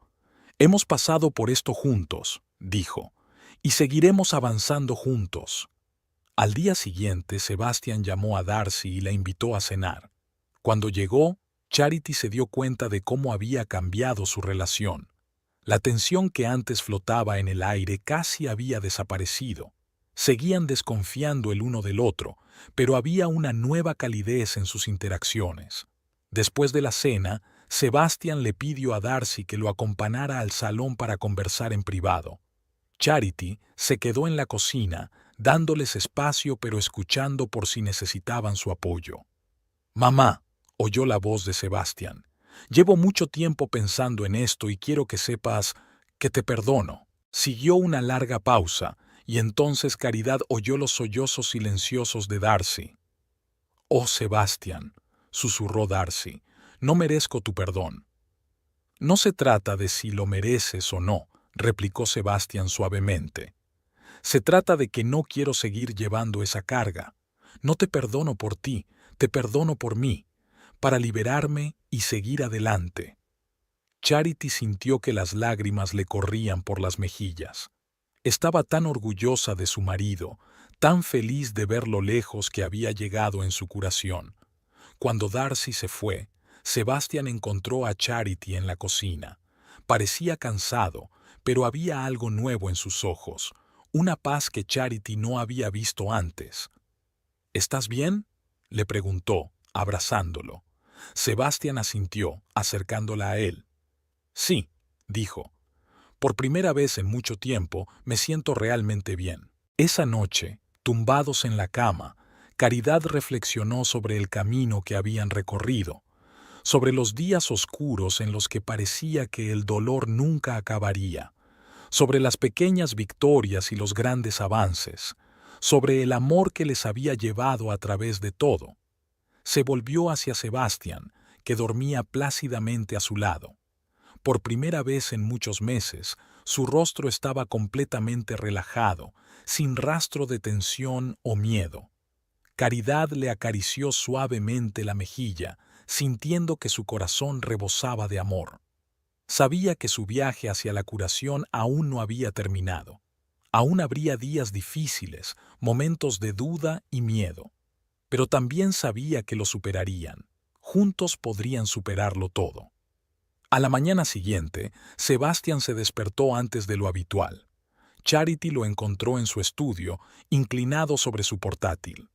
«Hemos pasado por esto juntos», dijo, «y seguiremos avanzando juntos». Al día siguiente, Sebastián llamó a Darcy y la invitó a cenar. Cuando llegó, Charity se dio cuenta de cómo había cambiado su relación. La tensión que antes flotaba en el aire casi había desaparecido. Seguían desconfiando el uno del otro, pero había una nueva calidez en sus interacciones. Después de la cena, Sebastián le pidió a Darcy que lo acompañara al salón para conversar en privado. Charity se quedó en la cocina, dándoles espacio pero escuchando por si necesitaban su apoyo. «Mamá», oyó la voz de Sebastián, «llevo mucho tiempo pensando en esto y quiero que sepas que te perdono». Siguió una larga pausa, y entonces Caridad oyó los sollozos silenciosos de Darcy. «Oh, Sebastián», susurró Darcy, «no merezco tu perdón». «No se trata de si lo mereces o no», replicó Sebastián suavemente. «Se trata de que no quiero seguir llevando esa carga. No te perdono por ti, te perdono por mí, para liberarme y seguir adelante. Charity sintió que las lágrimas le corrían por las mejillas. Estaba tan orgullosa de su marido, tan feliz de ver lo lejos que había llegado en su curación. Cuando Darcy se fue, Sebastian encontró a Charity en la cocina. Parecía cansado, pero había algo nuevo en sus ojos, una paz que Charity no había visto antes. ¿Estás bien?, le preguntó, abrazándolo. Sebastian asintió, acercándola a él. Sí, dijo. Por primera vez en mucho tiempo me siento realmente bien. Esa noche, tumbados en la cama, Caridad reflexionó sobre el camino que habían recorrido, sobre los días oscuros en los que parecía que el dolor nunca acabaría, sobre las pequeñas victorias y los grandes avances, sobre el amor que les había llevado a través de todo. Se volvió hacia Sebastian, que dormía plácidamente a su lado. Por primera vez en muchos meses, su rostro estaba completamente relajado, sin rastro de tensión o miedo. Caridad le acarició suavemente la mejilla, sintiendo que su corazón rebosaba de amor. Sabía que su viaje hacia la curación aún no había terminado. Aún habría días difíciles, momentos de duda y miedo. Pero también sabía que lo superarían. Juntos podrían superarlo todo. A la mañana siguiente, Sebastian se despertó antes de lo habitual. Charity lo encontró en su estudio, inclinado sobre su portátil.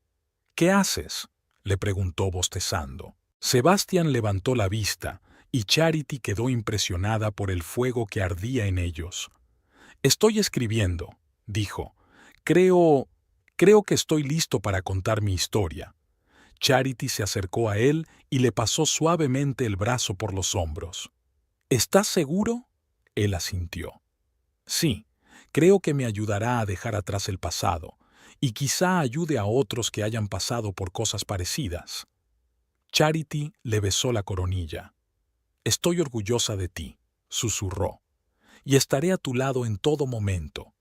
«¿Qué haces?», le preguntó bostezando. Sebastian levantó la vista y Charity quedó impresionada por el fuego que ardía en ellos. «Estoy escribiendo», dijo. Creo que estoy listo para contar mi historia». Charity se acercó a él y le pasó suavemente el brazo por los hombros. «¿Estás seguro?», él asintió. «Sí, creo que me ayudará a dejar atrás el pasado, y quizá ayude a otros que hayan pasado por cosas parecidas». Charity le besó la coronilla. «Estoy orgullosa de ti», susurró, «y estaré a tu lado en todo momento».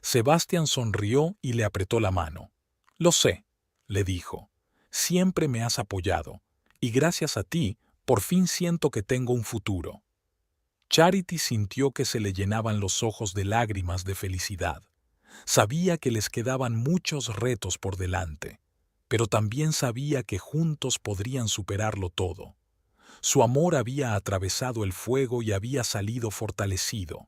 Sebastian sonrió y le apretó la mano. «Lo sé», le dijo, «siempre me has apoyado, y gracias a ti, por fin siento que tengo un futuro». Charity sintió que se le llenaban los ojos de lágrimas de felicidad. Sabía que les quedaban muchos retos por delante, pero también sabía que juntos podrían superarlo todo. Su amor había atravesado el fuego y había salido fortalecido.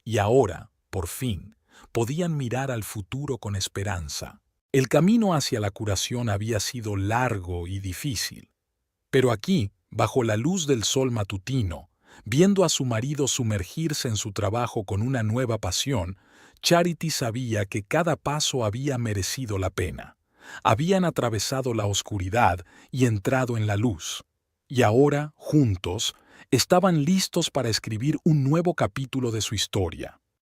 Y ahora, por fin, podían mirar al futuro con esperanza. El camino hacia la curación había sido largo y difícil. Pero aquí, bajo la luz del sol matutino, viendo a su marido sumergirse en su trabajo con una nueva pasión, Charity sabía que cada paso había merecido la pena. Habían atravesado la oscuridad y entrado en la luz. Y ahora, juntos, estaban listos para escribir un nuevo capítulo de su historia.